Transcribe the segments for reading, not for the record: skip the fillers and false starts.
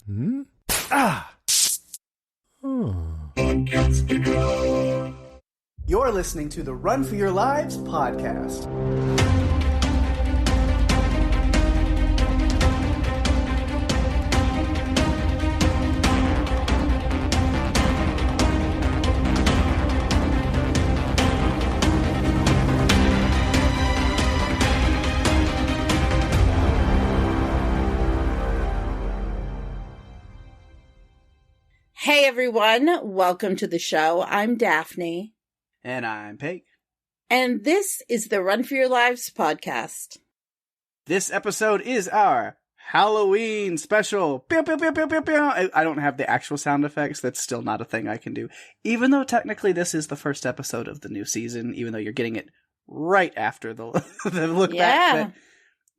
Hmm? Ah! You're listening to the Run for Your Lives podcast. Hey everyone, welcome to the show. I'm Daphne. And I'm Pake. And this is the Run for Your Lives podcast. This episode is our Halloween special. Pew, pew, pew, pew, pew, pew. I don't have the actual sound effects. That's still not a thing I can do. Even though technically this is the first episode of the new season, even though you're getting it right after the look back.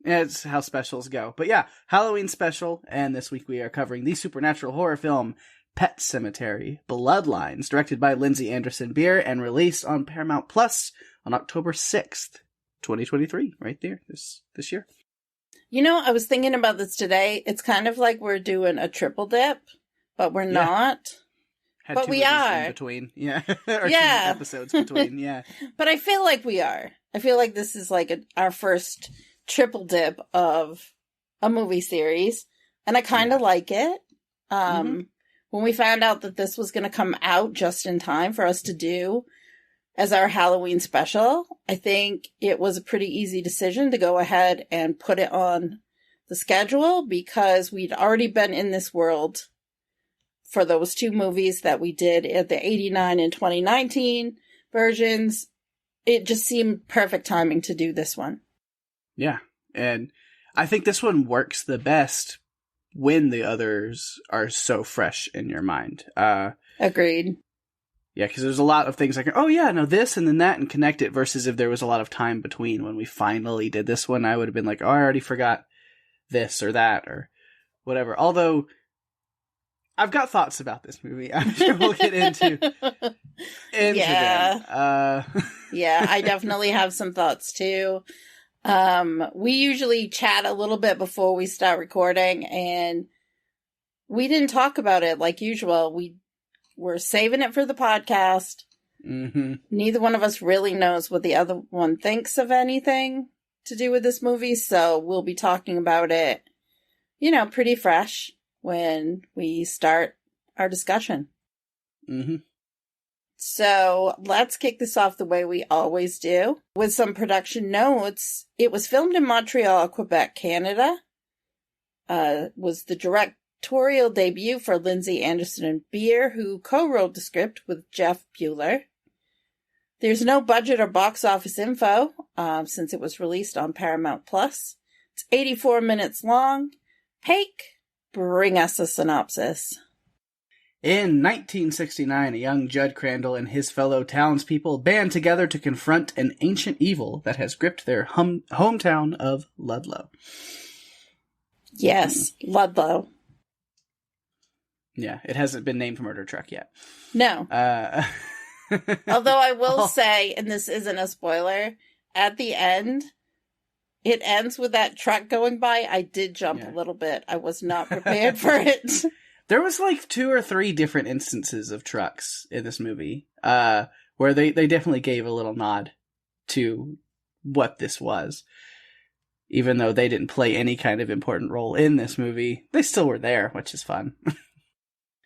But it's how specials go. But yeah, Halloween special. And this week we are covering the supernatural horror film Pet Sematary, Bloodlines, directed by Lindsey Anderson Beer and released on Paramount Plus on October 6th, 2023, right there, this year. You know, I was thinking about this today. It's kind of like we're doing a triple dip, but we're not. Had but two we movies are. in between, yeah. Or yeah. 2 episodes between, yeah. But I feel like we are. I feel like this is like our first triple dip of a movie series, and I kind of like it. When we found out that this was going to come out just in time for us to do as our Halloween special, I think it was a pretty easy decision to go ahead and put it on the schedule because we'd already been in this world for those 2 movies that we did at the 89 and 2019 versions. It just seemed perfect timing to do this one. Yeah, and I think this one works the best when the others are so fresh in your mind. Agreed. Yeah, because there's a lot of things like, oh yeah, no, this and then that and connect it, versus if there was a lot of time between when we finally did this one, I would have been like, oh, I already forgot this or that or whatever. Although, I've got thoughts about this movie. I'm sure we'll get into them. Yeah, I definitely have some thoughts too. We usually chat a little bit before we start recording, and we didn't talk about it like usual. We were saving it for the podcast. Mm-hmm. Neither one of us really knows what the other one thinks of anything to do with this movie, so we'll be talking about it, pretty fresh when we start our discussion. Mm-hmm. So let's kick this off the way we always do with some production notes. It was filmed in Montreal, Quebec, Canada. Was the directorial debut for Lindsey Anderson Beer, who co-wrote the script with Jeff Bueller. There's no budget or box office info since it was released on Paramount Plus. It's 84 minutes long. Pake, bring us a synopsis. In 1969, a young Judd Crandall and his fellow townspeople band together to confront an ancient evil that has gripped their hometown of Ludlow. Yes, Ludlow. Yeah, it hasn't been named Murder Truck yet. No. Although I will say, and this isn't a spoiler, at the end, it ends with that truck going by. I did jump a little bit. I was not prepared for it. There was like 2 or 3 different instances of trucks in this movie, where they definitely gave a little nod to what this was. Even though they didn't play any kind of important role in this movie, they still were there, which is fun.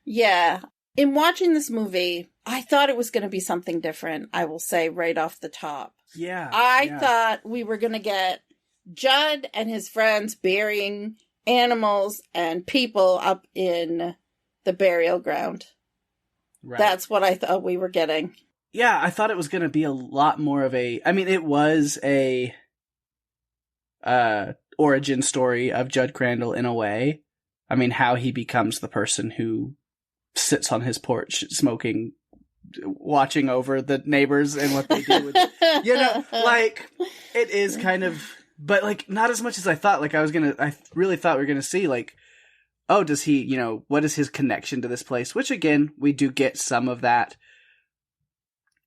Yeah. In watching this movie, I thought it was going to be something different, I will say right off the top. Yeah. I thought we were going to get Judd and his friends burying animals and people up in the burial ground. Right. That's what I thought we were getting. Yeah, I thought it was going to be a lot more of a... I mean, it was a origin story of Judd Crandall in a way. I mean, how he becomes the person who sits on his porch smoking, watching over the neighbors and what they do. Like, it is kind of... But, like, not as much as I thought. Like, I really thought we were gonna see, like, oh, does he, what is his connection to this place? Which, again, we do get some of that.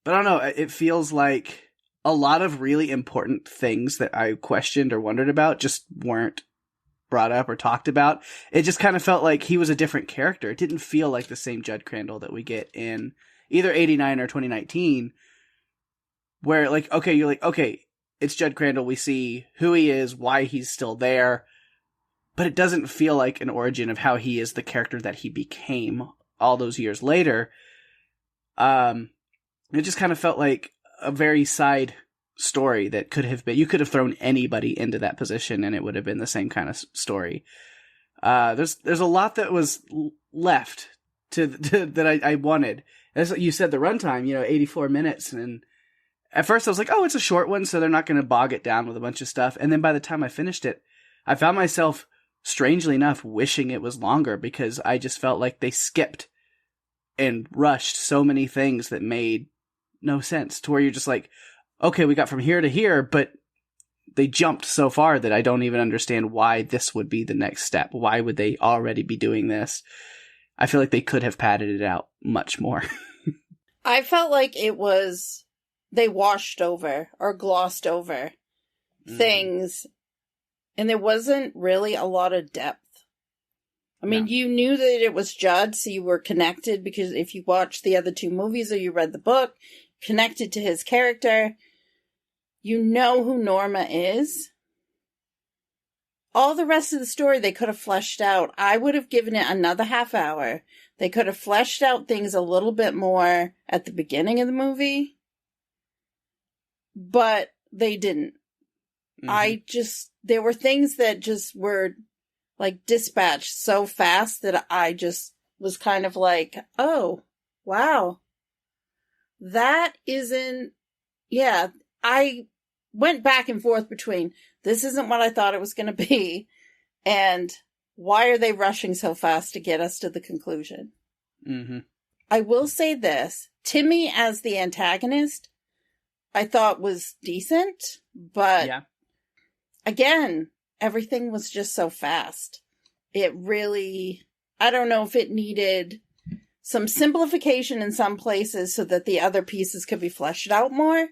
But I don't know, it feels like a lot of really important things that I questioned or wondered about just weren't brought up or talked about. It just kind of felt like he was a different character. It didn't feel like the same Judd Crandall that we get in either 89 or 2019, where like, okay, you're like, okay, it's Judd Crandall. We see who he is, why he's still there, but it doesn't feel like an origin of how he is the character that he became all those years later. It just kind of felt like a very side story that could have been, you could have thrown anybody into that position and it would have been the same kind of story. There's a lot that was left that I wanted. As you said, the runtime, 84 minutes. And at first I was like, oh, it's a short one, so they're not going to bog it down with a bunch of stuff. And then by the time I finished it, I found myself, strangely enough, wishing it was longer because I just felt like they skipped and rushed so many things that made no sense, to where you're just like, okay, we got from here to here, but they jumped so far that I don't even understand why this would be the next step. Why would they already be doing this? I feel like they could have padded it out much more. I felt like they washed over or glossed over things, and there wasn't really a lot of depth. I mean, you knew that it was Judd, so you were connected because if you watched the other two movies or you read the book, connected to his character, you know who Norma is. All the rest of the story they could have fleshed out. I would have given it another half hour. They could have fleshed out things a little bit more at the beginning of the movie, but they didn't. There were things that just were like dispatched so fast that I just was kind of like, oh, wow. That isn't, I went back and forth between this isn't what I thought it was going to be and why are they rushing so fast to get us to the conclusion? I will say this, Timmy as the antagonist, I thought was decent, but again, everything was just so fast. It really, I don't know if it needed some simplification in some places so that the other pieces could be fleshed out more.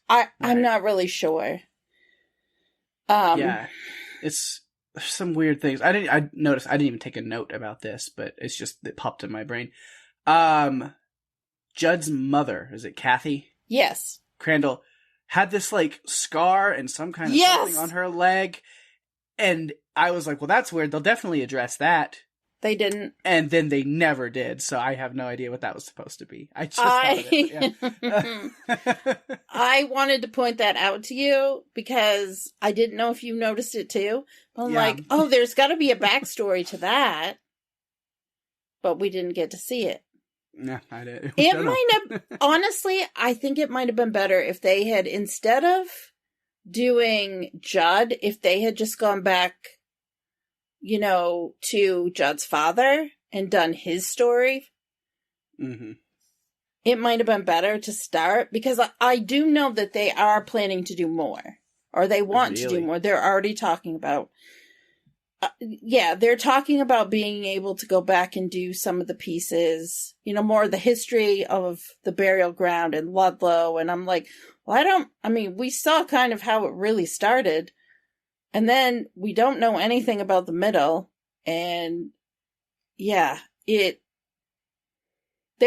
I'm not really sure. It's some weird things. I noticed, I didn't even take a note about this, but it's just, it popped in my brain. Judd's mother, is it Kathy? Yes. Crandall had this like scar and some kind of something on her leg. And I was like, well, that's weird. They'll definitely address that. They didn't. And then they never did, so I have no idea what that was supposed to be. I just thought of it. I wanted to point that out to you because I didn't know if you noticed it too. I'm like, oh, there's got to be a backstory to that. But we didn't get to see it. No, I didn't. It might have, honestly, I think it might have been better if they had, instead of doing Judd, if they had just gone back, to Judd's father and done his story. It might have been better to start because I do know that they are planning to do more or they want to do more. They're already talking about, they're talking about being able to go back and do some of the pieces, more of the history of the burial ground in Ludlow. And I'm like, well, we saw kind of how it really started. And then we don't know anything about the middle. And there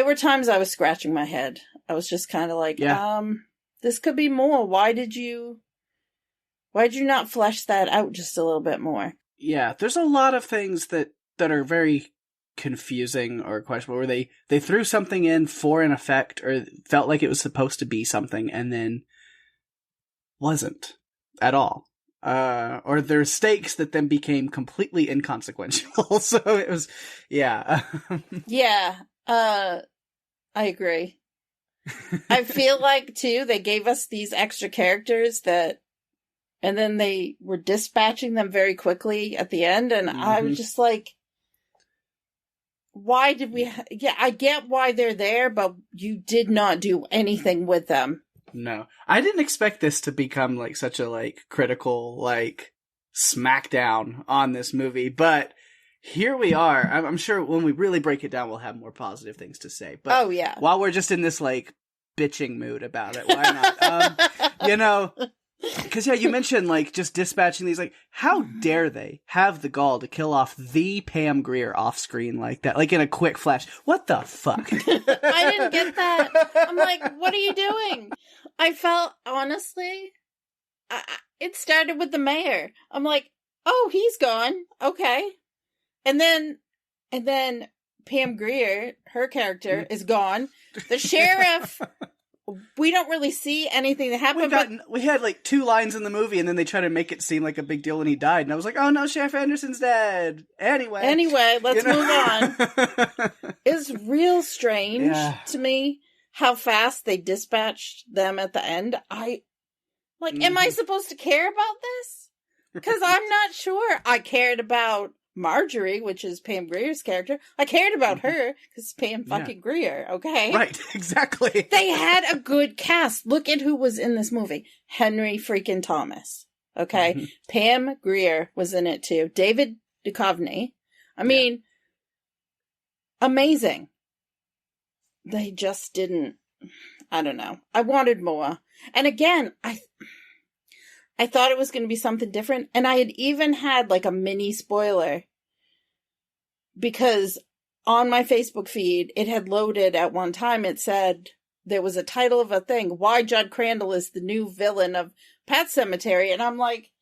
were times I was scratching my head. I was just kind of like, this could be more. Why'd you not flesh that out just a little bit more? Yeah, there's a lot of things that are very confusing or questionable, where they threw something in for an effect or felt like it was supposed to be something and then wasn't at all. Or there's stakes that then became completely inconsequential. So it was, I agree. I feel like, too, they gave us these extra characters and then they were dispatching them very quickly at the end, and I was just like, why did we... I get why they're there, but you did not do anything with them. No. I didn't expect this to become, like, such a, critical, smackdown on this movie, but here we are. I'm sure when we really break it down, we'll have more positive things to say. But while we're just in this, bitching mood about it, why not? Because, yeah, you mentioned, like, just dispatching these, like, how dare they have the gall to kill off the Pam Grier off screen like that, like in a quick flash? What the fuck? I didn't get that. I'm like, what are you doing? I felt, honestly, it started with the mayor. I'm like, oh, he's gone. Okay. And then Pam Grier, her character, is gone. The sheriff, we don't really see anything that happened. We had like 2 lines in the movie, and then they try to make it seem like a big deal when he died. And I was like, oh no, Sheriff Anderson's dead. Anyway, let's move on. It's real strange to me how fast they dispatched them at the end. Am I supposed to care about this? Because I'm not sure. I cared about Marjorie, which is Pam Grier's character. I cared about her because Pam fucking Grier, okay? Right, exactly. They had a good cast. Look at who was in this movie. Henry freaking Thomas, okay? Mm-hmm. Pam Grier was in it too. David Duchovny. I mean, amazing. They just didn't, I don't know. I wanted more. And again, I thought it was going to be something different. And I had even had like a mini spoiler because on my Facebook feed, it had loaded at one time. It said there was a title of a thing, Why Judd Crandall is the New Villain of Pet Sematary. And I'm like,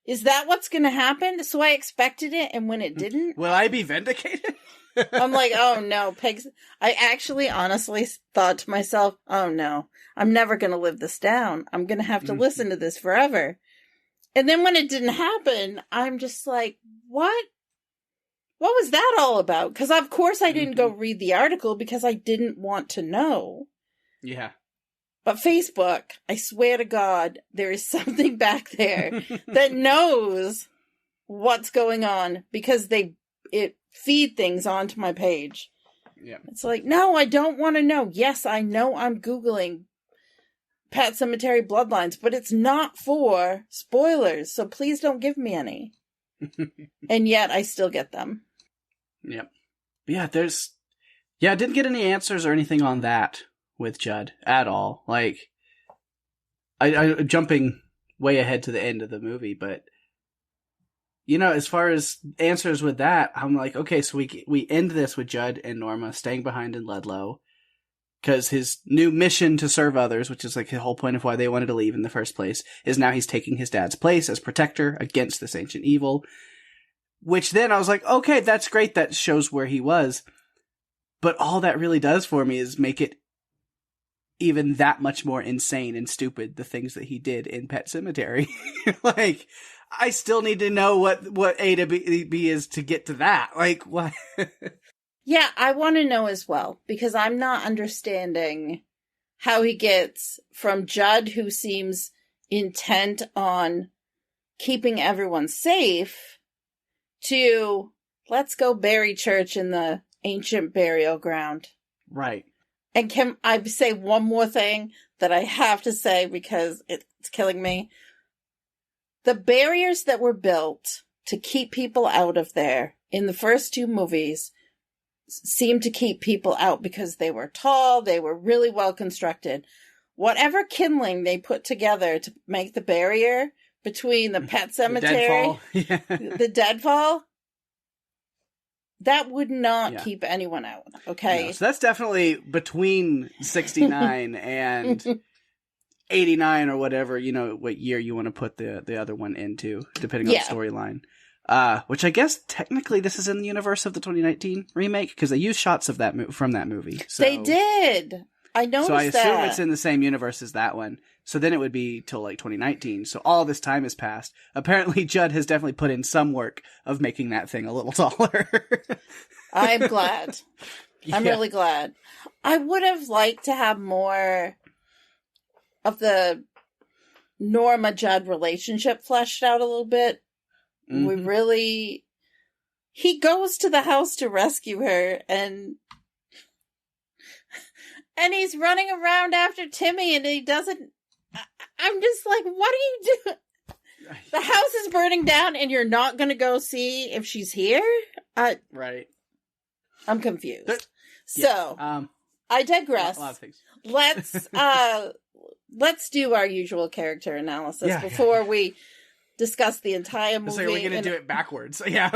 is that what's going to happen? So I expected it. And when it didn't. Will I be vindicated? I'm like, oh no, pigs. I actually honestly thought to myself, oh no, I'm never going to live this down. I'm going to have to listen to this forever. And then when it didn't happen, I'm just like, what? What was that all about? Because of course I didn't go read the article because I didn't want to know. Yeah. But Facebook, I swear to God, there is something back there that knows what's going on because it feed things onto my page. Yeah. It's like, no, I don't want to know. Yes, I know I'm Googling Pet Sematary Bloodlines, but it's not for spoilers, so please don't give me any. And yet, I still get them. Yep. Yeah, I didn't get any answers or anything on that with Judd at all. Like, I jumping way ahead to the end of the movie, but as far as answers with that, I'm like, okay, so we end this with Judd and Norma staying behind in Ludlow. Because his new mission to serve others, which is like the whole point of why they wanted to leave in the first place, is now he's taking his dad's place as protector against this ancient evil. Which then I was like, okay, that's great. That shows where he was. But all that really does for me is make it even that much more insane and stupid, the things that he did in Pet Sematary. Like, I still need to know what A to B is to get to that. Like, what? Yeah, I want to know as well, because I'm not understanding how he gets from Judd, who seems intent on keeping everyone safe, to let's go bury Church in the ancient burial ground. Right. And can I say one more thing that I have to say because it's killing me? The barriers that were built to keep people out of there in the first 2 movies seemed to keep people out because they were tall, they were really well constructed. Whatever kindling they put together to make the barrier between the Pet Sematary, the deadfall, that would not keep anyone out, okay? No, so that's definitely between 69 and 89 or whatever, what year you want to put the other one into, depending on the storyline. Which I guess technically this is in the universe of the 2019 remake because they use shots of that from that movie. So, they did. I noticed that. So I assume it's in the same universe as that one. So then it would be till like 2019. So all this time has passed. Apparently Judd has definitely put in some work of making that thing a little taller. I'm glad. I'm really glad. I would have liked to have more of the Norma Judd relationship fleshed out a little bit. Mm-hmm. He goes to the house to rescue her and he's running around after Timmy and he doesn't, I'm just like, what are you doing? The house is burning down and you're not going to go see if she's here? Right. I'm confused. I digress. A lot of things. Let's do our usual character analysis before we discuss the entire movie. So we're going to do it backwards. Yeah.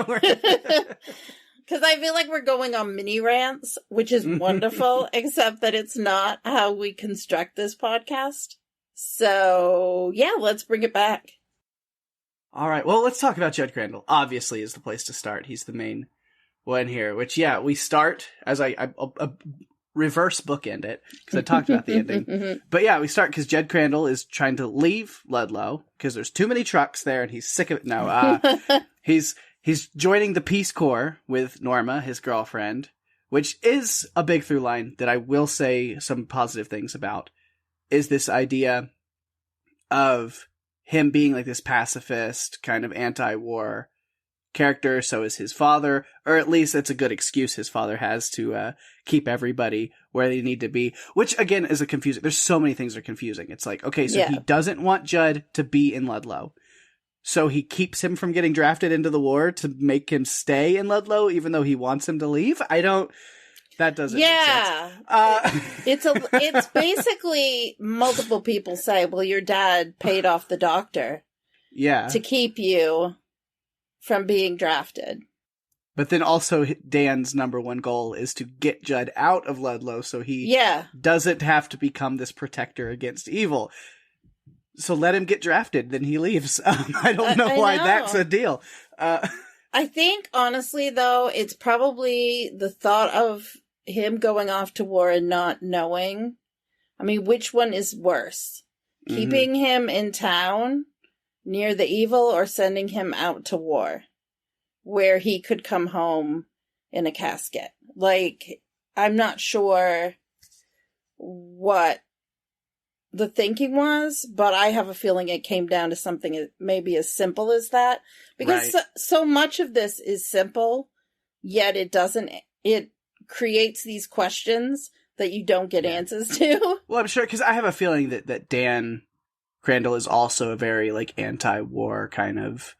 Because I feel like we're going on mini rants, which is wonderful, except that it's not how we construct this podcast. So, yeah, let's bring it back. All right. Well, let's talk about Judd Crandall. Obviously is the place to start. He's the main one here, which, we start, as I reverse bookend it, because I talked about the ending. But we start because Judd Crandall is trying to leave Ludlow, because there's too many trucks there, and he's sick of it. No, He's joining the Peace Corps with Norma, his girlfriend, which is a big through line that I will say some positive things about, is this idea of him being like this pacifist, kind of anti-war character. So is his father, or at least it's a good excuse his father has to keep everybody where they need to be, which again is a confusing. There's so many things that are confusing. It's like, okay, so he doesn't want Judd to be in Ludlow. So he keeps him from getting drafted into the war to make him stay in Ludlow, even though he wants him to leave. That doesn't make sense. It's basically multiple people say, well, your dad paid off the doctor. Yeah. To keep you from being drafted. But then also Dan's number one goal is to get Judd out of Ludlow so he doesn't have to become this protector against evil. So let him get drafted, then he leaves. I don't know why that's a deal. I think, honestly, though, it's probably the thought of him going off to war and not knowing. I mean, which one is worse? Mm-hmm. Keeping him in town near the evil or sending him out to war where he could come home in a casket? Like, I'm not sure what the thinking was, but I have a feeling it came down to something maybe as simple as that, because so much of this is simple, yet it creates these questions that you don't get answers to. Well, I'm sure, because I have a feeling that Dan Crandall is also a very like anti-war kind of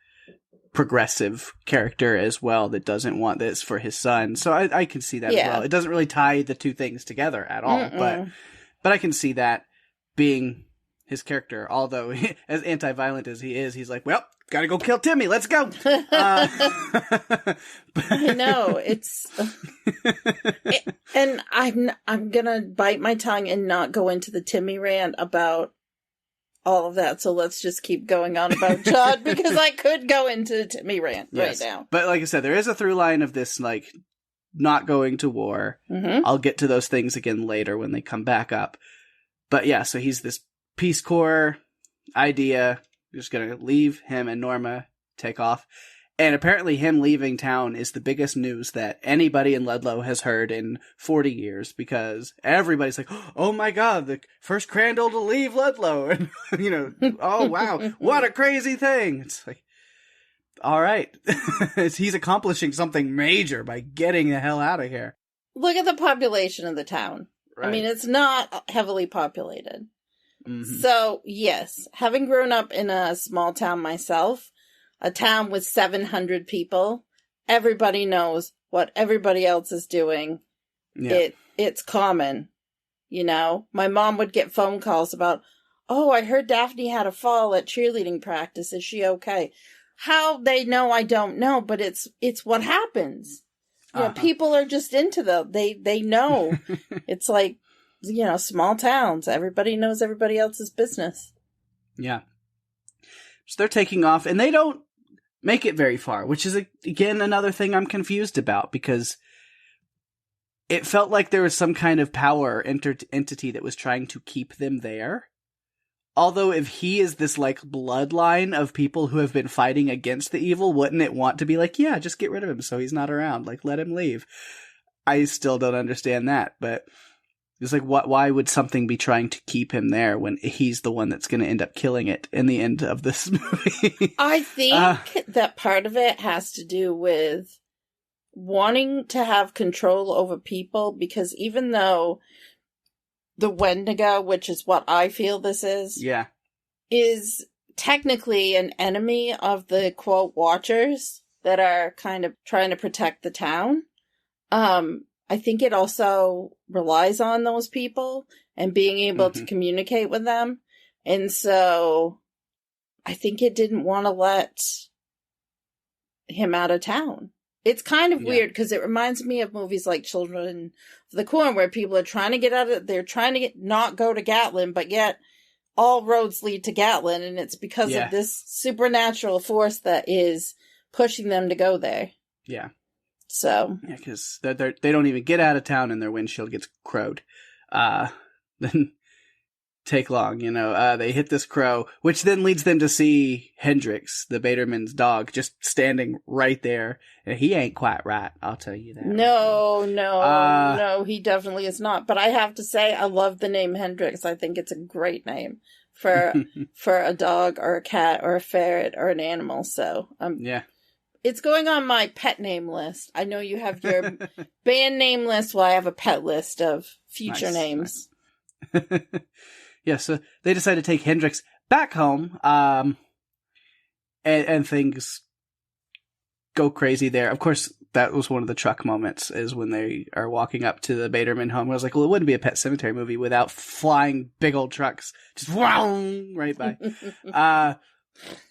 progressive character as well, that doesn't want this for his son. So I can see that as well. It doesn't really tie the two things together at all, but I can see that being his character, although as anti-violent as he is, he's like, well, gotta go kill Timmy, let's go. I know, and I'm gonna bite my tongue and not go into the Timmy rant about all of that, so let's just keep going on about Judd, because I could go into the Timmy rant right now. But like I said, there is a through line of this, like, not going to war. Mm-hmm. I'll get to those things again later when they come back up. But so he's this Peace Corps idea. We're just going to leave him and Norma, take off. And apparently him leaving town is the biggest news that anybody in Ludlow has heard in 40 years, because everybody's like, oh my God, the first Crandall to leave Ludlow. And, oh wow, what a crazy thing. It's like, all right. He's accomplishing something major by getting the hell out of here. Look at the population of the town. Right. I mean, it's not heavily populated. Mm-hmm. So, yes, having grown up in a small town myself, a town with 700 people, everybody knows what everybody else is doing. Yeah. It's common, My mom would get phone calls about, oh, I heard Daphne had a fall at cheerleading practice. Is she okay? How they know, I don't know, but it's what happens. People are just into them. They know. It's like, small towns. Everybody knows everybody else's business. Yeah. So they're taking off, and they don't make it very far, which is, again, another thing I'm confused about, because it felt like there was some kind of power entity that was trying to keep them there. Although if he is this, like, bloodline of people who have been fighting against the evil, wouldn't it want to be like, yeah, just get rid of him so he's not around. Like, let him leave. I still don't understand that, but it's like, why would something be trying to keep him there when he's the one that's going to end up killing it in the end of this movie? I think that part of it has to do with wanting to have control over people, because even though the Wendigo, which is what I feel this is technically an enemy of the, quote, Watchers that are kind of trying to protect the town. I I think it also relies on those people and being able to communicate with them. And so I think it didn't want to let him out of town. It's kind of weird because it reminds me of movies like Children of the Corn, where people are trying to get out of, they're trying to not go to Gatlin, but yet all roads lead to Gatlin, and it's because of this supernatural force that is pushing them to go there. Yeah. So. Yeah, because they don't even get out of town and their windshield gets crowed. Then take long, they hit this crow, which then leads them to see Hendrix, the Baderman's dog, just standing right there. And he ain't quite right, I'll tell you that. No, he definitely is not. But I have to say, I love the name Hendrix. I think it's a great name for a dog or a cat or a ferret or an animal. So, it's going on my pet name list. I know you have your band name list. Well, I have a pet list of future names. Nice. Yeah, so they decide to take Hendrix back home, and things go crazy there. Of course, that was one of the truck moments, is when they are walking up to the Baderman home. I was like, well, it wouldn't be a Pet Sematary movie without flying big old trucks. Just right by.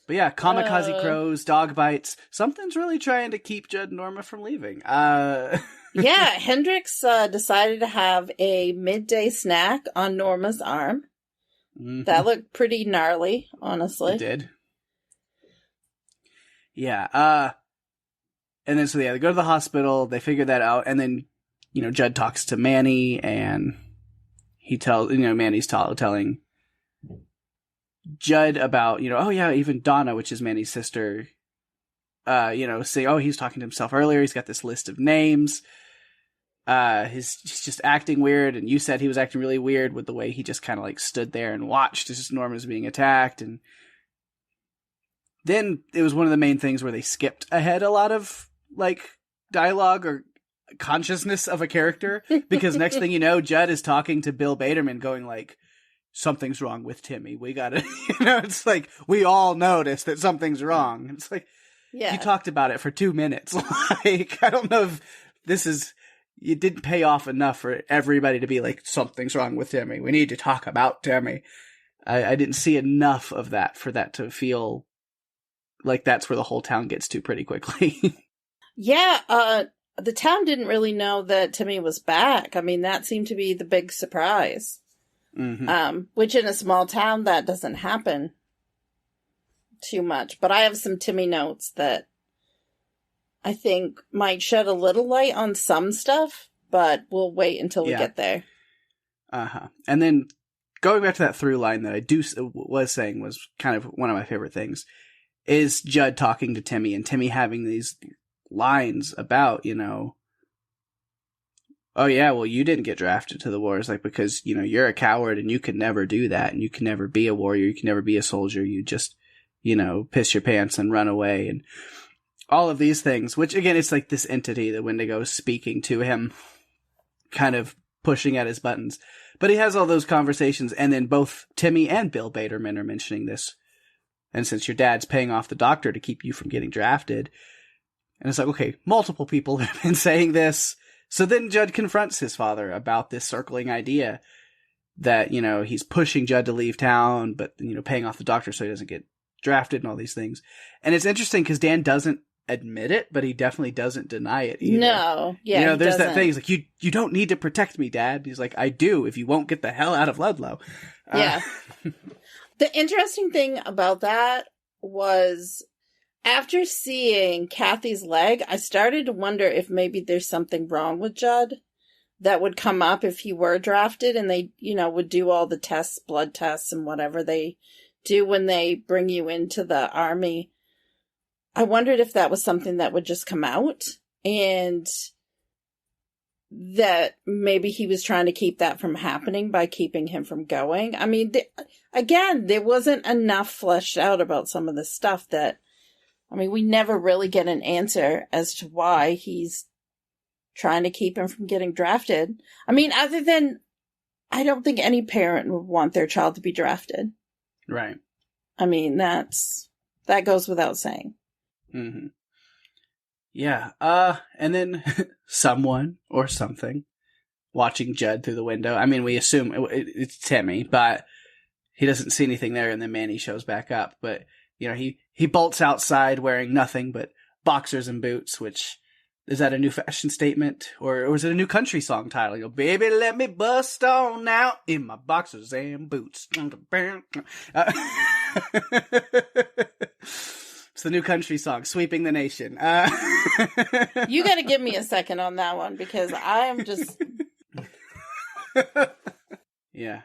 But yeah, kamikaze crows, dog bites. Something's really trying to keep Judd and Norma from leaving. Yeah, Hendrix decided to have a midday snack on Norma's arm. Mm-hmm. That looked pretty gnarly, honestly. It did. Yeah. And then they go to the hospital, they figure that out, and then, Judd talks to Manny, and he tells, Manny's telling Judd about, even Donna, which is Manny's sister, say, he's talking to himself earlier, he's got this list of names. He's just acting weird, and you said he was acting really weird with the way he just kind of stood there and watched as Norma's being attacked. And then it was one of the main things where they skipped ahead a lot of dialogue or consciousness of a character, because next thing you know, Judd is talking to Bill Baderman going something's wrong with Timmy. We gotta, it's we all notice that something's wrong. It's you talked about it for 2 minutes. I don't know if this is, it didn't pay off enough for everybody to be something's wrong with Timmy. We need to talk about Timmy. I didn't see enough of that for that to feel like that's where the whole town gets to pretty quickly. Yeah, the town didn't really know that Timmy was back. I mean, that seemed to be the big surprise. Mm-hmm. Which in a small town, that doesn't happen too much. But I have some Timmy notes that I think might shed a little light on some stuff, but we'll wait until we get there. And then going back to that through line that I was saying was kind of one of my favorite things, is Judd talking to Timmy, and Timmy having these lines about, oh yeah, well, you didn't get drafted to the war. It's because, you're a coward and you could never do that, and you can never be a warrior, you can never be a soldier, you just, piss your pants and run away, and all of these things, which again, it's this entity that Wendigo is speaking to him, kind of pushing at his buttons. But he has all those conversations, and then both Timmy and Bill Baderman are mentioning this. And since your dad's paying off the doctor to keep you from getting drafted, and it's okay, multiple people have been saying this. So then Judd confronts his father about this circling idea that, he's pushing Judd to leave town, but, paying off the doctor so he doesn't get drafted and all these things. And it's interesting because Dan doesn't admit it, but he definitely doesn't deny it either. No, yeah, there's that thing. He's you don't need to protect me, Dad. He's I do if you won't get the hell out of Ludlow. Yeah. The interesting thing about that was, after seeing Kathy's leg, I started to wonder if maybe there's something wrong with Judd that would come up if he were drafted, and they, would do all the tests, blood tests and whatever they do when they bring you into the army. I wondered if that was something that would just come out, and that maybe he was trying to keep that from happening by keeping him from going. I mean, again, there wasn't enough fleshed out about some of the stuff that, we never really get an answer as to why he's trying to keep him from getting drafted. Other than, I don't think any parent would want their child to be drafted. Right. That goes without saying. Mm-hmm. Yeah. And then someone or something watching Judd through the window. I mean, we assume it's Timmy, but he doesn't see anything there, and then Manny shows back up. But, you know, he bolts outside wearing nothing but boxers and boots, which, is that a new fashion statement? Or was it a new country song title? You go, baby, let me bust on out in my boxers and boots. It's the new country song, Sweeping the Nation. You gotta give me a second on that one, because I'm just... Yeah,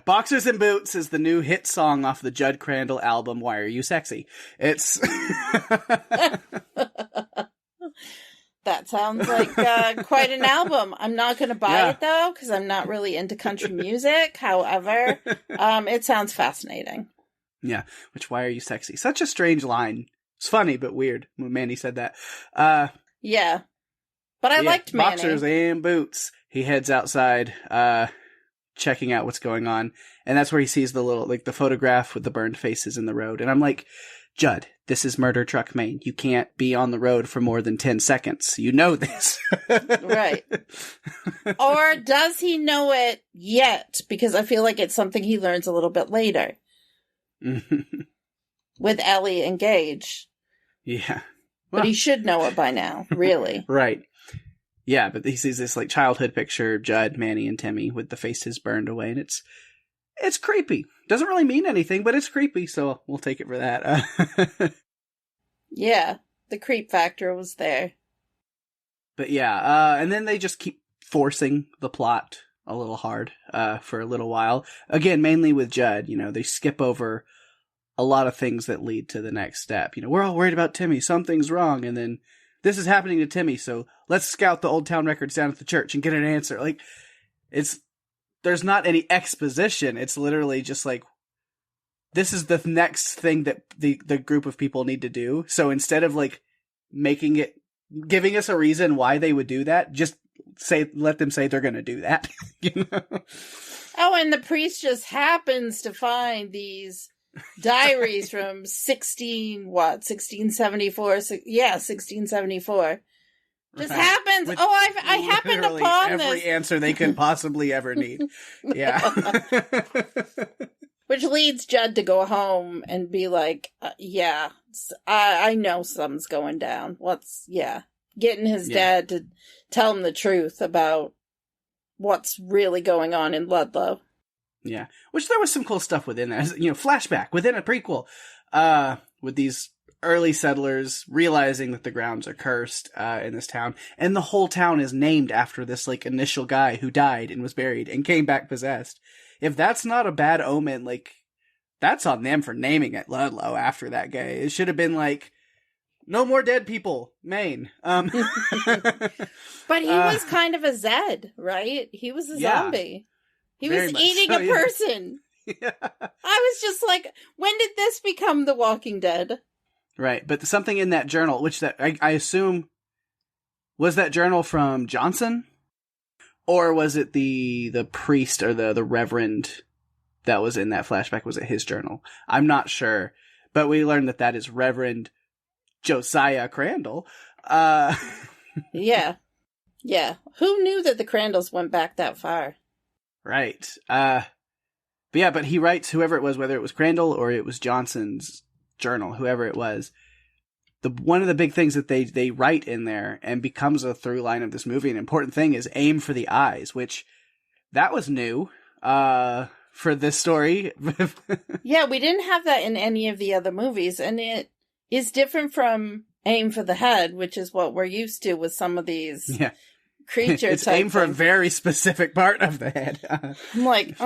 Boxers and Boots is the new hit song off the Judd Crandall album, Why Are You Sexy? It's... That sounds like quite an album. I'm not going to buy it, though, because I'm not really into country music. However, it sounds fascinating. Yeah, which, why are you sexy? Such a strange line. It's funny, but weird when Manny said that. Yeah. But I liked Manny. Boxers and boots. He heads outside, checking out what's going on. And that's where he sees the little, like, the photograph with the burned faces in the road. And I'm like, Judd, this is Murder Truck Maine. You can't be on the road for more than 10 seconds. You know this. Right. Or does he know it yet? Because I feel like it's something he learns a little bit later. With Ellie and Gage. Yeah. Well, but he should know it by now, really. Right. Yeah, but he sees this, like, childhood picture of Judd, Manny, and Timmy with the faces burned away, and it's creepy. Doesn't really mean anything, but it's creepy, so we'll take it for that. Yeah, the creep factor was there. But yeah, and then they just keep forcing the plot a little hard for a little while. Again, mainly with Judd, you know, they skip over a lot of things that lead to the next step. You know, we're all worried about Timmy, something's wrong, and then this is happening to Timmy, so let's scout the Old Town records down at the church and get an answer. Like, there's not any exposition. It's literally just like, this is the next thing that the group of people need to do. So instead of like giving us a reason why they would do that, just let them say they're going to do that. You know? Oh, and the priest just happens to find these diaries from 1674? Yeah, 1674. Just happens. With I happened upon every answer they could possibly ever need. Yeah. Which leads Judd to go home and be like, yeah, I know something's going down. Getting his dad to tell him the truth about what's really going on in Ludlow. Yeah. Which there was some cool stuff within that. You know, flashback within a prequel, with these early settlers realizing that the grounds are cursed in this town, and the whole town is named after this like initial guy who died and was buried and came back possessed. If that's not a bad omen, like, that's on them for naming it Ludlow after that guy. It should have been like, no more dead people, Maine. But he was kind of a Zed, right? He was a zombie. He was eating a person. Yeah. I was just like, when did this become The Walking Dead? Right, but something in that journal, which that I assume, was that journal from Johnson? Or was it the priest or the reverend that was in that flashback? Was it his journal? I'm not sure. But we learned that is Reverend Josiah Crandall. Yeah. Yeah. Who knew that the Crandalls went back that far? Right. But he writes, whoever it was, whether it was Crandall or it was Johnson's journal, whoever it was, one of the big things that they write in there and becomes a through line of this movie, an important thing, is aim for the eyes, which that was new for this story. Yeah, we didn't have that in any of the other movies, and it is different from aim for the head, which is what we're used to with some of these creatures. It's aim for a very specific part of the head. I'm like,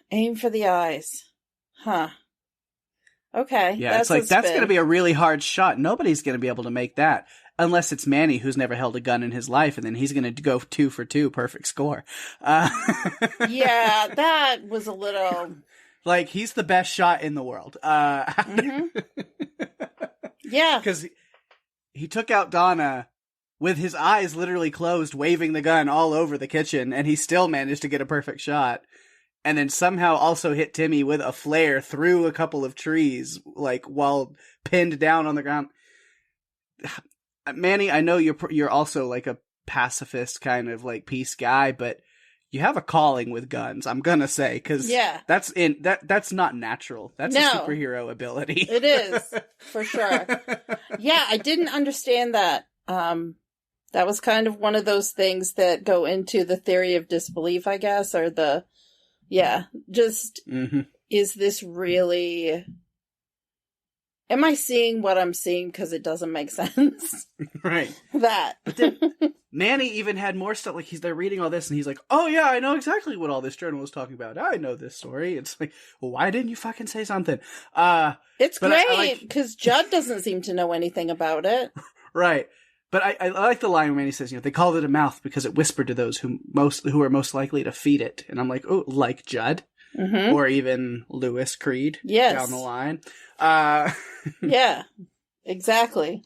aim for the eyes. Huh. Okay. Yeah, it's like, that's going to be a really hard shot. Nobody's going to be able to make that unless it's Manny, who's never held a gun in his life, and then he's going to go 2 for 2, perfect score. Yeah, that was a little... Like, he's the best shot in the world. Mm-hmm. Yeah. Because he took out Donna with his eyes literally closed, waving the gun all over the kitchen, and he still managed to get a perfect shot. And then somehow also hit Timmy with a flare through a couple of trees, like, while pinned down on the ground. Manny, I know you're also like a pacifist kind of like peace guy, but you have a calling with guns. I'm gonna say because that's not natural. That's a superhero ability. It is for sure. Yeah, I didn't understand that. That was kind of one of those things that go into the theory of disbelief, I guess, or is this really... Am I seeing what I'm seeing because it doesn't make sense? Right. That. But then Manny even had more stuff. Like, they're reading all this, and he's like, oh, yeah, I know exactly what all this journal was talking about. I know this story. It's like, well, why didn't you fucking say something? It's great, because Judd doesn't seem to know anything about it. Right. But I like the line where Manny says, they called it a mouth because it whispered to those who are most likely to feed it. And I'm like, oh, like Judd? Mm-hmm. Or even Lewis Creed down the line. Yeah, exactly.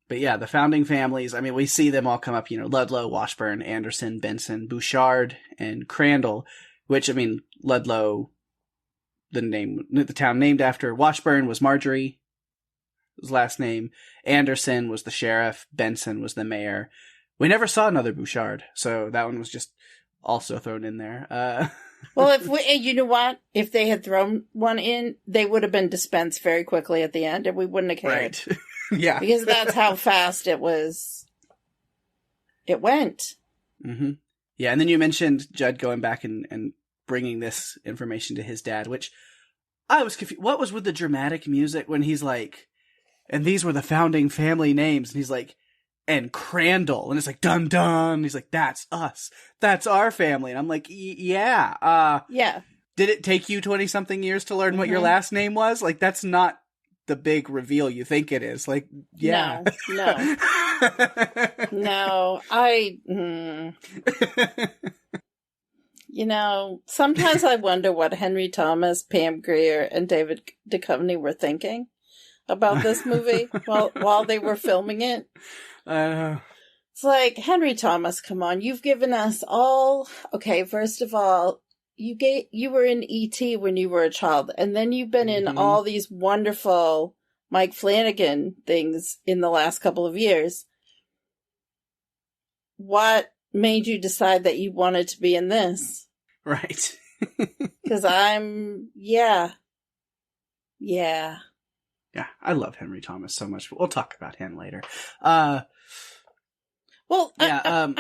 But yeah, the founding families, I mean, we see them all come up, Ludlow, Washburn, Anderson, Benson, Bouchard, and Crandall, which, I mean, Ludlow, the town named after Washburn was Marjorie, his last name. Anderson was the sheriff. Benson was the mayor. We never saw another Bouchard, so that one was just also thrown in there. Well, you know what? If they had thrown one in, they would have been dispensed very quickly at the end, and we wouldn't have cared. Right. Yeah. Because that's how fast it was. It went. Mm-hmm. Yeah, and then you mentioned Judd going back and bringing this information to his dad, which I was confused. What was with the dramatic music when he's like, and these were the founding family names, and he's like, and Crandall, and it's like, dun dun. He's like, that's us. That's our family. And I'm like, yeah. Yeah. Did it take you 20-something years to learn what your last name was? Like, that's not the big reveal you think it is. Like, yeah. No. No. Sometimes I wonder what Henry Thomas, Pam Grier, and David Duchovny were thinking about this movie while they were filming it. It's like, Henry Thomas, come on, you've given us all... Okay, first of all, you were in E.T. when you were a child, and then you've been in all these wonderful Mike Flanagan things in the last couple of years. What made you decide that you wanted to be in this? Right. Because Yeah, I love Henry Thomas so much, but we'll talk about him later. I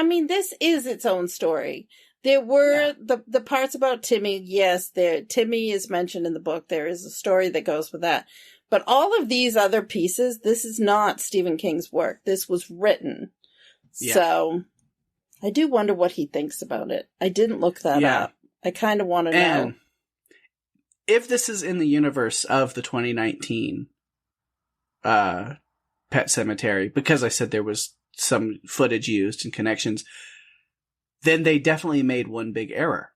mean, this is its own story. There were the parts about Timmy. Yes, Timmy is mentioned in the book. There is a story that goes with that. But all of these other pieces, this is not Stephen King's work. This was written. Yeah. So I do wonder what he thinks about it. I didn't look that up. I kind of want to know. If this is in the universe of the 2019 Pet Sematary, because I said there was some footage used and connections, then they definitely made one big error,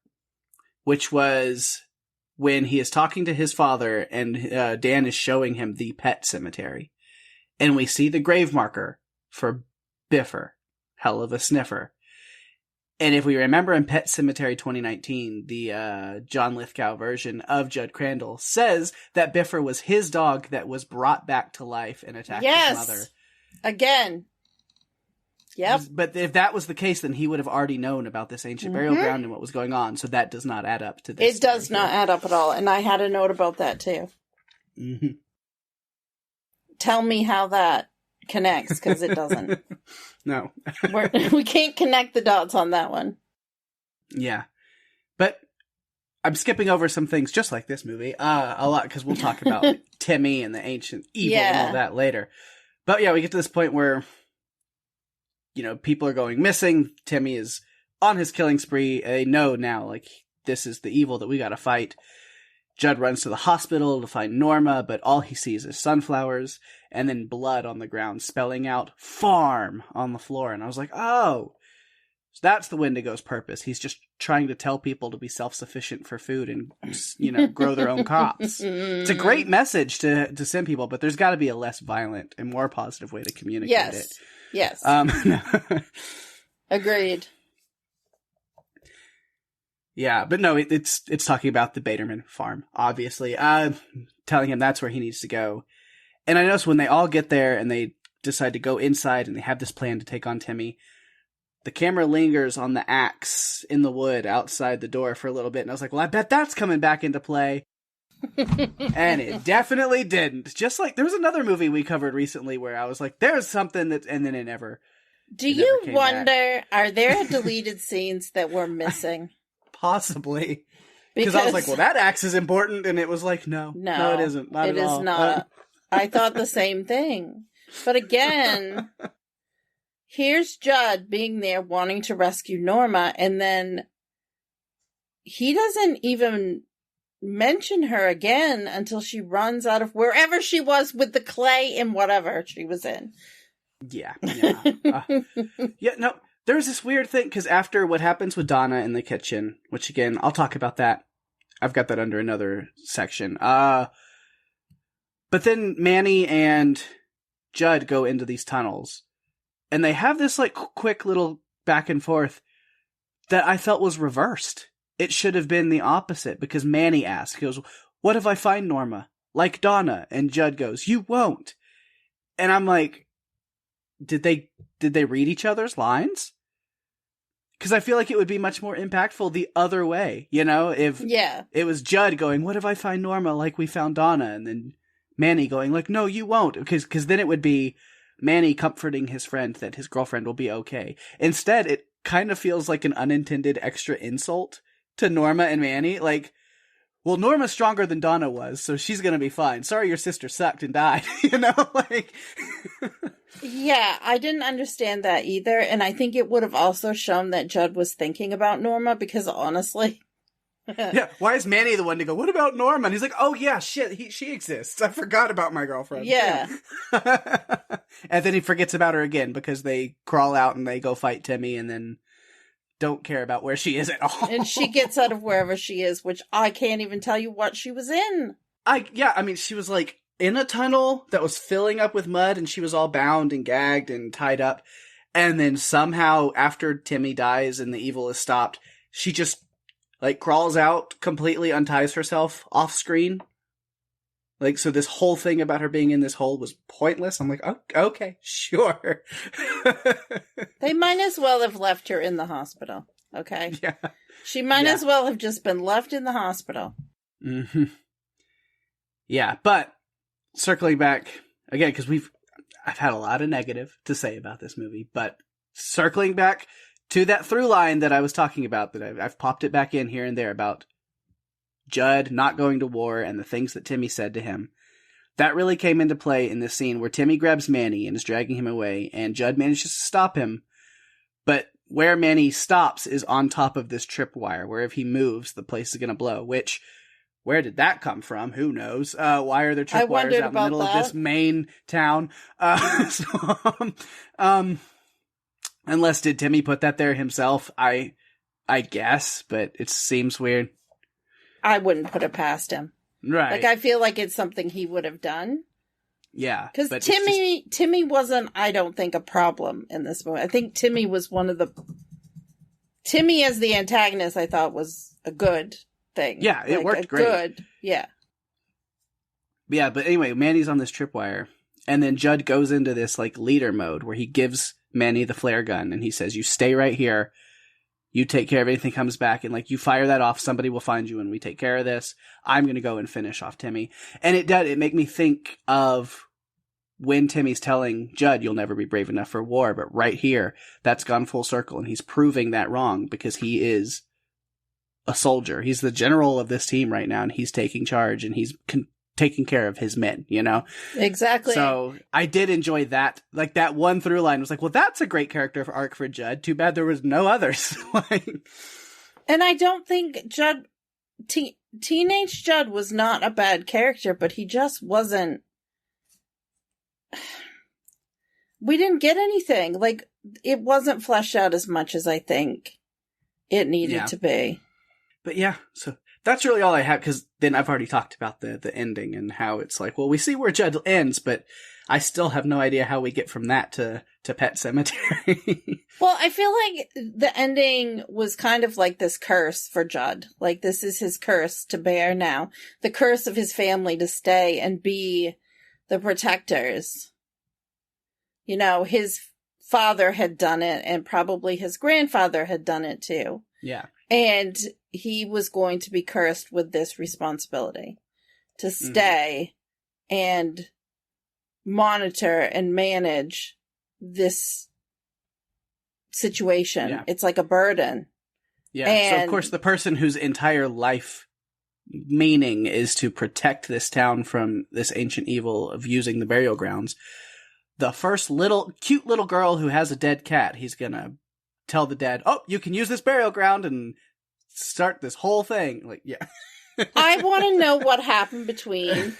which was when he is talking to his father and Dan is showing him the Pet Sematary, and we see the grave marker for Biffer, hell of a sniffer. And if we remember in Pet Sematary 2019, the John Lithgow version of Judd Crandall says that Biffer was his dog that was brought back to life and attacked his mother. Again. Yep. But if that was the case, then he would have already known about this ancient burial ground and what was going on. So that does not add up to this. It does not add up at all. And I had a note about that too. Mm-hmm. Tell me how that connects, because it doesn't. No. We can't connect the dots on that one. Yeah. But I'm skipping over some things just like this movie a lot, because we'll talk about Timmy and the ancient evil and all that later. But yeah, we get to this point where people are going missing. Timmy is on his killing spree. They know now, like, this is the evil that we gotta fight. Judd runs to the hospital to find Norma, but all he sees is sunflowers and then blood on the ground, spelling out farm on the floor. And I was like, oh, so that's the Wendigo's purpose. He's just trying to tell people to be self-sufficient for food and, grow their own crops. It's a great message to send people, but there's got to be a less violent and more positive way to communicate it. Yes. Agreed. Yeah, but no, it's talking about the Baderman farm, obviously. Telling him that's where he needs to go. And I notice when they all get there and they decide to go inside and they have this plan to take on Timmy, the camera lingers on the axe in the wood outside the door for a little bit. And I was like, well, I bet that's coming back into play. And it definitely didn't. Just like there was another movie we covered recently where I was like, there's something that, and then it never. Do you wonder, are there deleted scenes that we're missing? Possibly. Because I was like, well, that axe is important. And it was like, no, it isn't. Not at all. It is not. I thought the same thing. But again, here's Judd being there wanting to rescue Norma. And then he doesn't even mention her again until she runs out of wherever she was with the clay and whatever she was in. Yeah. No, there's this weird thing, because after what happens with Donna in the kitchen, which again, I'll talk about that. I've got that under another section. But then Manny and Judd go into these tunnels, and they have this like quick little back and forth that I felt was reversed. It should have been the opposite, because Manny asks, he goes, what if I find Norma? Like Donna. And Judd goes, you won't. And I'm like, did they read each other's lines? Because I feel like it would be much more impactful the other way, you know? If it was Judd going, what if I find Norma like we found Donna? And then Manny going like, no, you won't. Because then it would be Manny comforting his friend that his girlfriend will be okay. Instead, it kind of feels like an unintended extra insult to Norma and Manny. Like, well, Norma's stronger than Donna was, so she's gonna be fine. Sorry your sister sucked and died, you know? Like... Yeah, I didn't understand that either, and I think it would have also shown that Judd was thinking about Norma, because honestly... Yeah, why is Manny the one to go, what about Norma? And he's like, oh yeah, shit, she exists. I forgot about my girlfriend. Yeah. And then he forgets about her again, because they crawl out and they go fight Timmy, and then don't care about where she is at all. And she gets out of wherever she is, which I can't even tell you what she was in. I mean, she was like in a tunnel that was filling up with mud, and she was all bound and gagged and tied up. And then somehow, after Timmy dies and the evil is stopped, she just like crawls out, completely unties herself off screen. Like, so this whole thing about her being in this hole was pointless. I'm like, oh, okay, sure. They might as well have left her in the hospital, okay? Yeah. She might as well have just been left in the hospital. Mm-hmm. Yeah, but circling back, again, because I've had a lot of negative to say about this movie, but circling back to that through line that I was talking about, that I've popped it back in here and there about Judd not going to war and the things that Timmy said to him. That really came into play in this scene where Timmy grabs Manny and is dragging him away, and Judd manages to stop him. But where Manny stops is on top of this tripwire, where if he moves, the place is going to blow, which, where did that come from? Who knows? Why are there tripwires out in the middle of this main town? Unless did Timmy put that there himself? I guess, but it seems weird. I wouldn't put it past him. Right. Like, I feel like it's something he would have done. Yeah. Because Timmy wasn't, I don't think, a problem in this movie. I think Timmy was Timmy as the antagonist, I thought, was a good thing. Yeah, it worked great. Good, yeah. Yeah, but anyway, Manny's on this tripwire, and then Judd goes into this, like, leader mode, where he gives Manny the flare gun, and he says, you stay right here. You take care of anything comes back, and like you fire that off, somebody will find you, and we take care of this. I'm going to go and finish off Timmy. And it made me think of when Timmy's telling Judd, you'll never be brave enough for war, but right here, that's gone full circle, and he's proving that wrong, because he is a soldier. He's the general of this team right now, and he's taking charge, and he's taking care of his men, you know? Exactly. So I did enjoy that. Like, that one through line was like, well, that's a great character arc for Judd. Too bad there was no others. And I don't think Judd, teenage Judd was not a bad character, but he just wasn't. We didn't get anything. Like, it wasn't fleshed out as much as I think it needed to be. But yeah, so that's really all I have, because then I've already talked about the ending and how it's like, well, we see where Judd ends, but I still have no idea how we get from that to Pet Sematary. Well, I feel like the ending was kind of like this curse for Judd. Like, this is his curse to bear now. The curse of his family to stay and be the protectors. You know, his father had done it, and probably his grandfather had done it too. Yeah. And he was going to be cursed with this responsibility to stay and monitor and manage this situation. Yeah. It's like a burden. Yeah. And so, of course, the person whose entire life meaning is to protect this town from this ancient evil of using the burial grounds, the first cute little girl who has a dead cat, he's gonna tell the dad, oh, you can use this burial ground and start this whole thing. Like, yeah. I want to know what happened between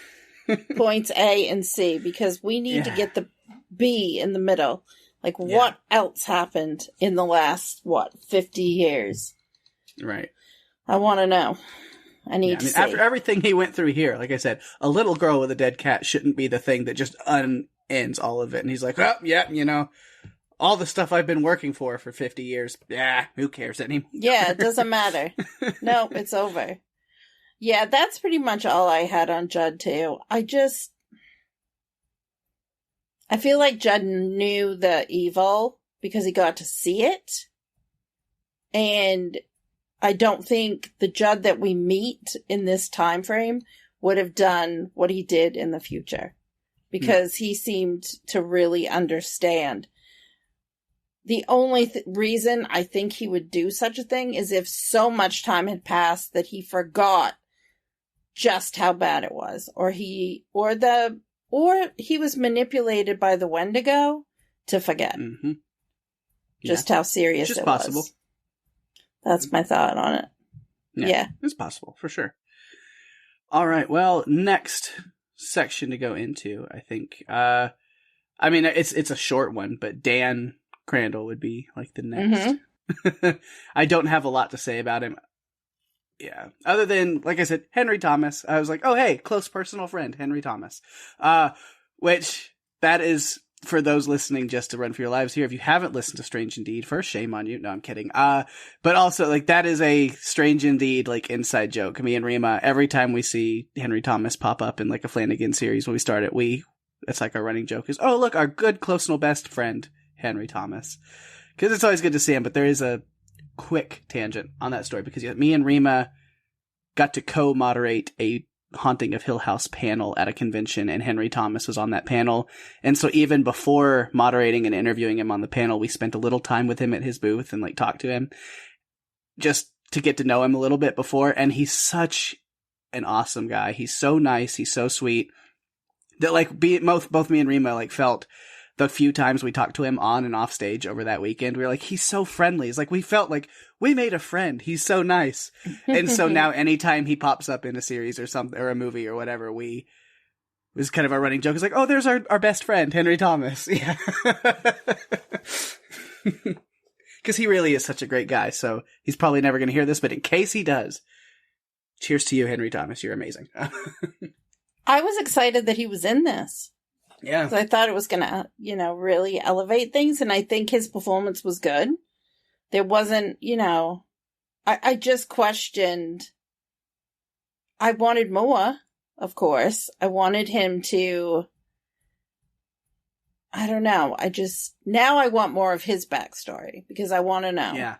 points A and C, because we need to get the B in the middle. Like, what else happened in the last, 50 years? Right. I want to know. I need to see. After everything he went through here, like I said, a little girl with a dead cat shouldn't be the thing that just ends all of it. And he's like, oh, yeah, you know, all the stuff I've been working for 50 years. Yeah, who cares anymore? Yeah, it doesn't matter. No, it's over. Yeah, that's pretty much all I had on Judd, too. I feel like Judd knew the evil because he got to see it. And I don't think the Judd that we meet in this time frame would have done what he did in the future, because he seemed to really understand. The only reason I think he would do such a thing is if so much time had passed that he forgot just how bad it was, or he was manipulated by the Wendigo to forget just how serious it possible. was. That's my thought on it. Yeah. It's possible, for sure. All right, well, next section to go into, I think. I mean, it's a short one, but Dan Crandall would be like the next. I don't have a lot to say about him. Yeah. Other than, like I said, Henry Thomas. I was like, oh, hey, close personal friend, Henry Thomas. Which, that is, for those listening, just to run for your lives here, if you haven't listened to Strange Indeed, first, shame on you. No, I'm kidding. But also, like, that is a Strange Indeed, like, inside joke. Me and Rima, every time we see Henry Thomas pop up in, like, a Flanagan series when we start it, it's like our running joke is, oh, look, our good, close, and best friend, Henry Thomas. Because it's always good to see him, but there is a quick tangent on that story, because me and Rima got to co-moderate a Haunting of Hill House panel at a convention, and Henry Thomas was on that panel. And so even before moderating and interviewing him on the panel, we spent a little time with him at his booth and like talked to him just to get to know him a little bit before. And he's such an awesome guy. He's so nice. He's so sweet that like both me and Rima like felt the few times we talked to him on and off stage over that weekend, we were like, he's so friendly. It's like, we felt like we made a friend. He's so nice. And so now anytime he pops up in a series or something, or a movie or whatever, it was kind of our running joke. It's like, oh, there's our best friend, Henry Thomas. Yeah. Because he really is such a great guy. So he's probably never going to hear this, but in case he does, cheers to you, Henry Thomas. You're amazing. I was excited that he was in this. Yeah. I thought it was going to, really elevate things. And I think his performance was good. There wasn't, I just questioned. I wanted more, of course. I wanted him to, I don't know. Now I want more of his backstory because I want to know. Yeah.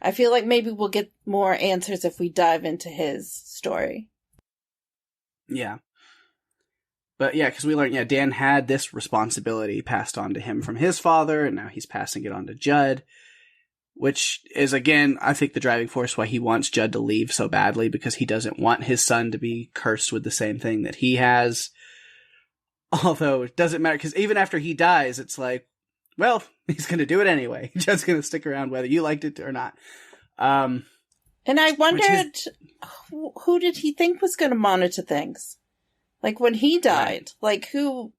I feel like maybe we'll get more answers if we dive into his story. Yeah. But yeah, because we learned, Dan had this responsibility passed on to him from his father, and now he's passing it on to Judd, which is, again, I think the driving force why he wants Judd to leave so badly, because he doesn't want his son to be cursed with the same thing that he has. Although it doesn't matter, because even after he dies, it's like, well, he's going to do it anyway. Judd's going to stick around whether you liked it or not. And I wondered, who did he think was going to monitor things? Like, when he died, like, who's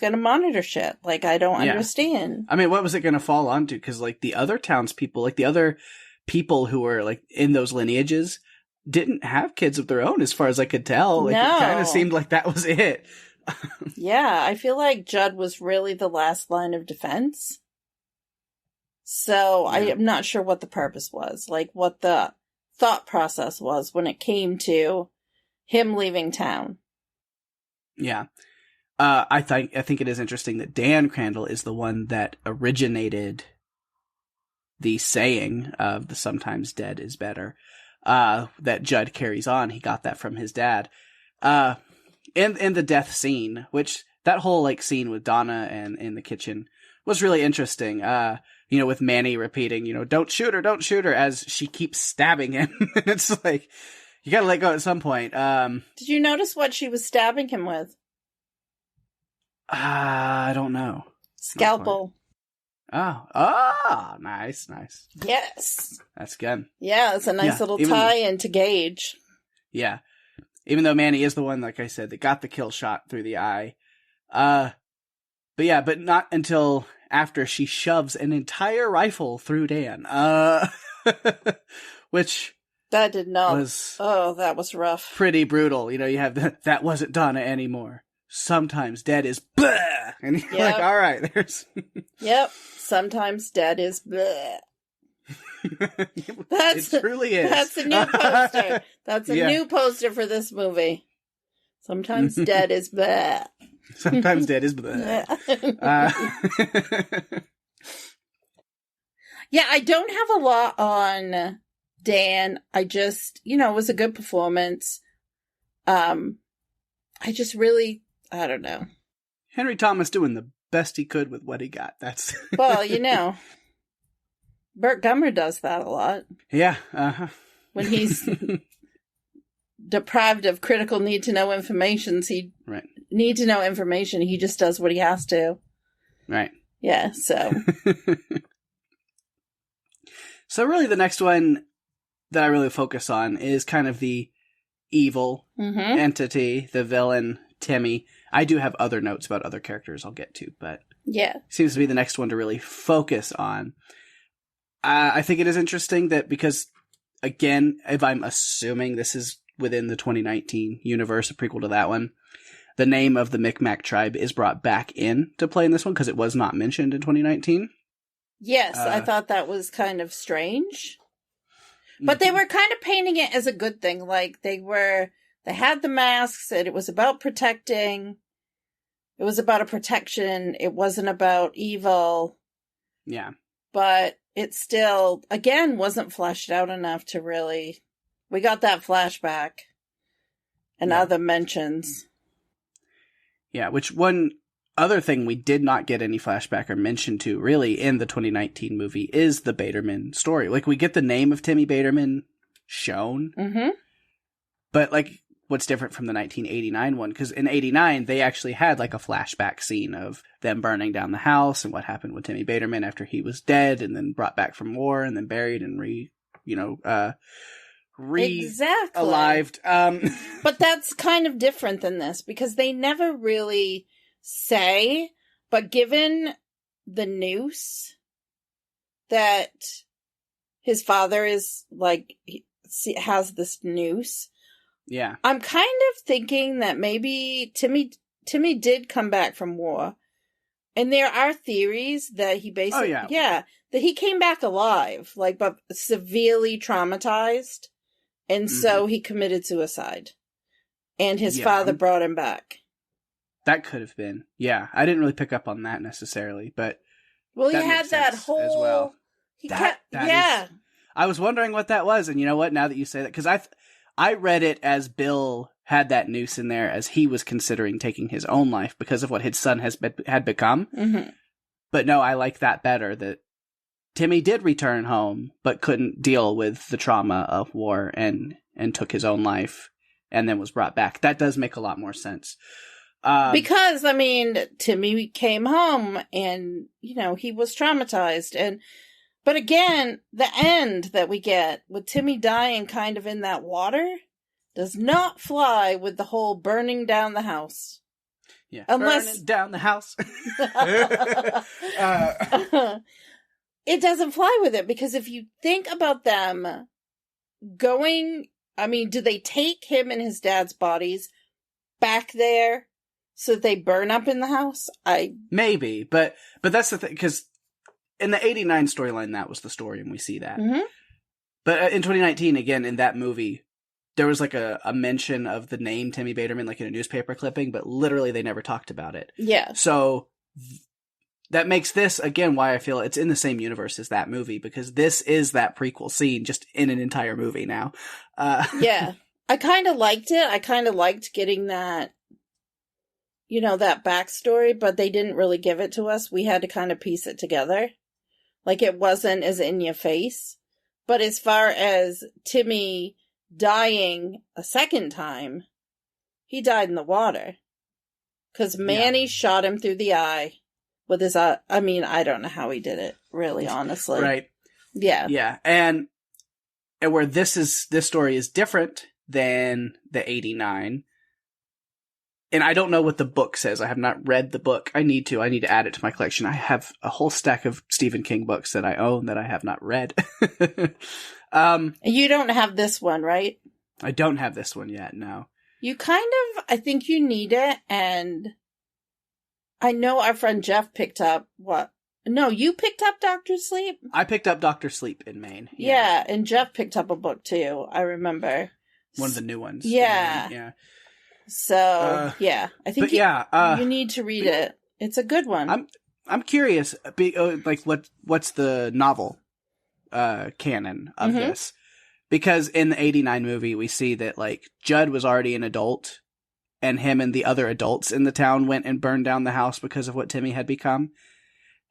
going to monitor shit? Like, I don't understand. I mean, what was it going to fall onto? Because, like, the other townspeople, like, the other people who were, like, in those lineages didn't have kids of their own, as far as I could tell. Like, It kind of seemed like that was it. Yeah, I feel like Judd was really the last line of defense. So, I am not sure what the purpose was. Like, what the thought process was when it came to him leaving town. Yeah. I think it is interesting that Dan Crandall is the one that originated the saying of the sometimes dead is better, that Judd carries on. He got that from his dad. In the death scene, which that whole like scene with Donna and in the kitchen was really interesting. With Manny repeating, don't shoot her, as she keeps stabbing him. It's like, you gotta let go at some point. Did you notice what she was stabbing him with? I don't know. Scalpel. Oh, nice. Yes. That's good. Yeah, it's a nice little tie into Gage. Yeah. Even though Manny is the one, like I said, that got the kill shot through the eye. But not until after she shoves an entire rifle through Dan. Which... That did not... that was rough. Pretty brutal. You have that wasn't Donna anymore. Sometimes dead is blah! And you're like, all right, there's... Yep. Sometimes dead is blah. It truly is. That's a new poster. That's a new poster for this movie. Sometimes dead is blah. Sometimes dead is blah. Yeah, I don't have a lot on Dan. I just, it was a good performance. I just really, I don't know. Henry Thomas doing the best he could with what he got. That's well, Burt Gummer does that a lot. Yeah. When he's deprived of critical need-to-know information, he just does what he has to. Right. Yeah, so. So really the next one that I really focus on is kind of the evil entity, the villain, Timmy. I do have other notes about other characters I'll get to, but seems to be the next one to really focus on. I think it is interesting that because, again, if I'm assuming this is within the 2019 universe, a prequel to that one, the name of the Micmac tribe is brought back in to play in this one because it was not mentioned in 2019. Yes, I thought that was kind of strange. But they were kind of painting it as a good thing. Like, they had the masks, and it was about protecting. It was about a protection. It wasn't about evil. Yeah. But it still, again, wasn't fleshed out enough to really... We got that flashback and other mentions. Yeah, which one other thing we did not get any flashback or mention to, really, in the 2019 movie is the Baderman story. Like, we get the name of Timmy Baderman shown, but, like, what's different from the 1989 one? Because in 89, they actually had, like, a flashback scene of them burning down the house and what happened with Timmy Baderman after he was dead and then brought back from war and then buried and re-alived. But that's kind of different than this because they never really say, but given the noose that his father is like, has this noose. Yeah. I'm kind of thinking that maybe Timmy did come back from war. And there are theories that he basically, that he came back alive, like, but severely traumatized. And so he committed suicide. And his father brought him back. That could have been. Yeah. I didn't really pick up on that necessarily, but. Well, he had that whole. As well. I was wondering what that was. And you know what? Now that you say that, because I read it as Bill had that noose in there as he was considering taking his own life because of what his son had become. But no, I like that better, that Timmy did return home, but couldn't deal with the trauma of war and took his own life and then was brought back. That does make a lot more sense. Because, I mean, Timmy came home and, he was traumatized. But again, the end that we get with Timmy dying kind of in that water does not fly with the whole burning down the house. Yeah, burning down the house. It doesn't fly with it because if you think about them going, I mean, do they take him and his dad's bodies back there so that they burn up in the house? Maybe, but that's the thing, because in the 89 storyline, that was the story, and we see that. But in 2019, again, in that movie, there was like a mention of the name Timmy Baterman, like in a newspaper clipping, but literally they never talked about it. Yeah. So that makes this, again, why I feel it's in the same universe as that movie, because this is that prequel scene just in an entire movie now. Yeah. I kind of liked it. I kind of liked getting that, you know, that backstory, but they didn't really give it to us. We had to kind of piece it together. Like, it wasn't as in your face. But as far as Timmy dying a second time, he died in the water. Because Manny shot him through the eye with his eye. I mean, I don't know how he did it, really, honestly. Right. Yeah. Yeah. And where this story is different than the 89. And I don't know what the book says. I have not read the book. I need to add it to my collection. I have a whole stack of Stephen King books that I own that I have not read. You don't have this one, right? I don't have this one yet, no. You kind of, I think you need it, and I know our friend Jeff picked up what? No, you picked up Dr. Sleep? I picked up Dr. Sleep in Maine. Yeah, and Jeff picked up a book too, I remember. One of the new ones. Yeah. Yeah. So, yeah, I think you need to read it. It's a good one. I'm curious, like what's the novel canon of this? Because in the 89 movie, we see that like Judd was already an adult, and him and the other adults in the town went and burned down the house because of what Timmy had become.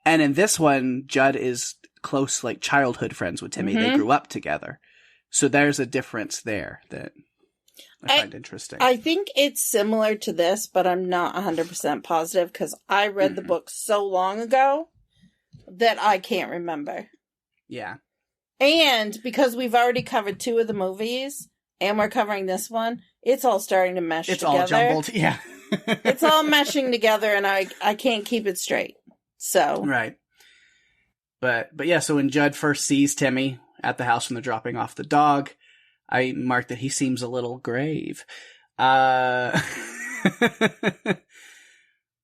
And in this one, Judd is close, like childhood friends with Timmy. They grew up together. So there's a difference there that I find interesting. I think it's similar to this, but I'm not 100% positive because I read the book so long ago that I can't remember. Yeah. And because we've already covered 2 of the movies and we're covering this one, it's all starting to mesh together. It's all jumbled, yeah. It's all meshing together and I can't keep it straight. So. Right. But yeah, so when Judd first sees Timmy at the house when they're dropping off the dog, I marked that he seems a little grave. But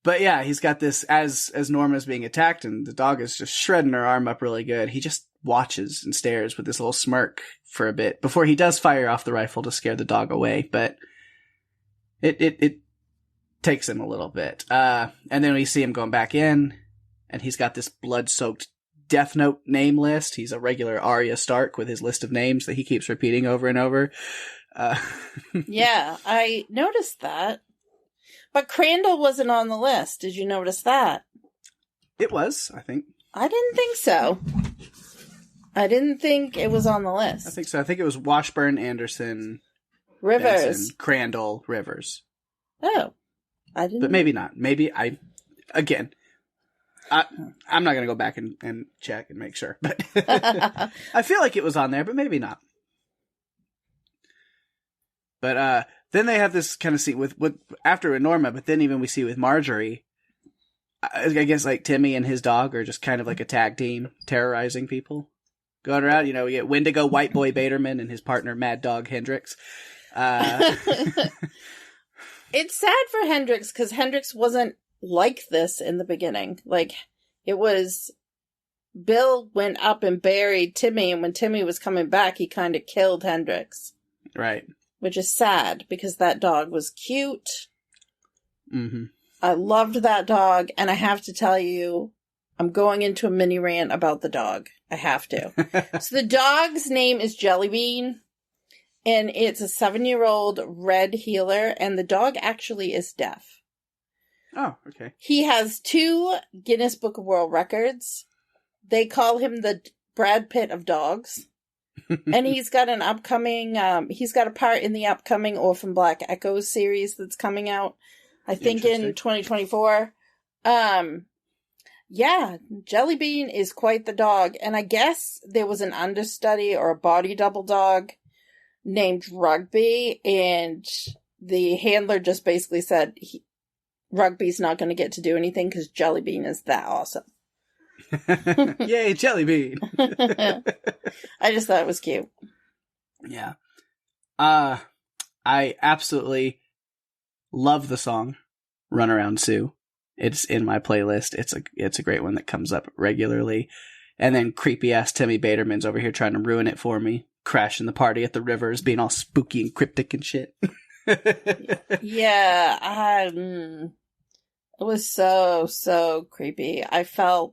yeah, he's got this, as Norma's being attacked and the dog is just shredding her arm up really good, he just watches and stares with this little smirk for a bit before he does fire off the rifle to scare the dog away, but it takes him a little bit. And then we see him going back in, and he's got this blood-soaked Death Note name list. He's a regular Arya Stark with his list of names that he keeps repeating over and over. Yeah, I noticed that. But Crandall wasn't on the list. Did you notice that? It was, I think. I didn't think so. I didn't think it was on the list. I think so. I think it was Washburn, Anderson, Rivers, Benson, Crandall, Rivers. Oh, I didn't. But maybe not. Maybe I'm not going to go back and check and make sure. But I feel like it was on there, but maybe not. But then they have this kind of scene with after Norma, but then even we see with Marjorie, I guess like Timmy and his dog are just kind of like a tag team terrorizing people. Going around, you know, we get Wendigo White Boy Baterman and his partner Mad Dog Hendrix. It's sad for Hendrix because Hendrix wasn't like this in the beginning. Like, it was Bill went up and buried Timmy, and when Timmy was coming back, he kind of killed Hendrix. Right. Which is sad because that dog was cute. Mm-hmm. I loved that dog, and I have to tell you, I'm going into a mini rant about the dog. I have to. So the dog's name is Jellybean, and it's a 7-year-old red heeler, and the dog actually is deaf. Oh, okay. He has 2 Guinness Book of World Records. They call him the Brad Pitt of dogs. And he's got an upcoming, he's got a part in the upcoming Orphan Black Echoes series that's coming out, I think in 2024. Yeah, Jellybean is quite the dog. And I guess there was an understudy or a body double dog named Rugby, and the handler just basically said Rugby's not going to get to do anything because Jellybean is that awesome. Yay, Jellybean! I just thought it was cute. Yeah. I absolutely love the song Run Around Sue. It's in my playlist. It's a great one that comes up regularly. And then creepy ass Timmy Baterman's over here trying to ruin it for me crashing the party at the rivers, being all spooky and cryptic and shit. Yeah, it was so creepy. I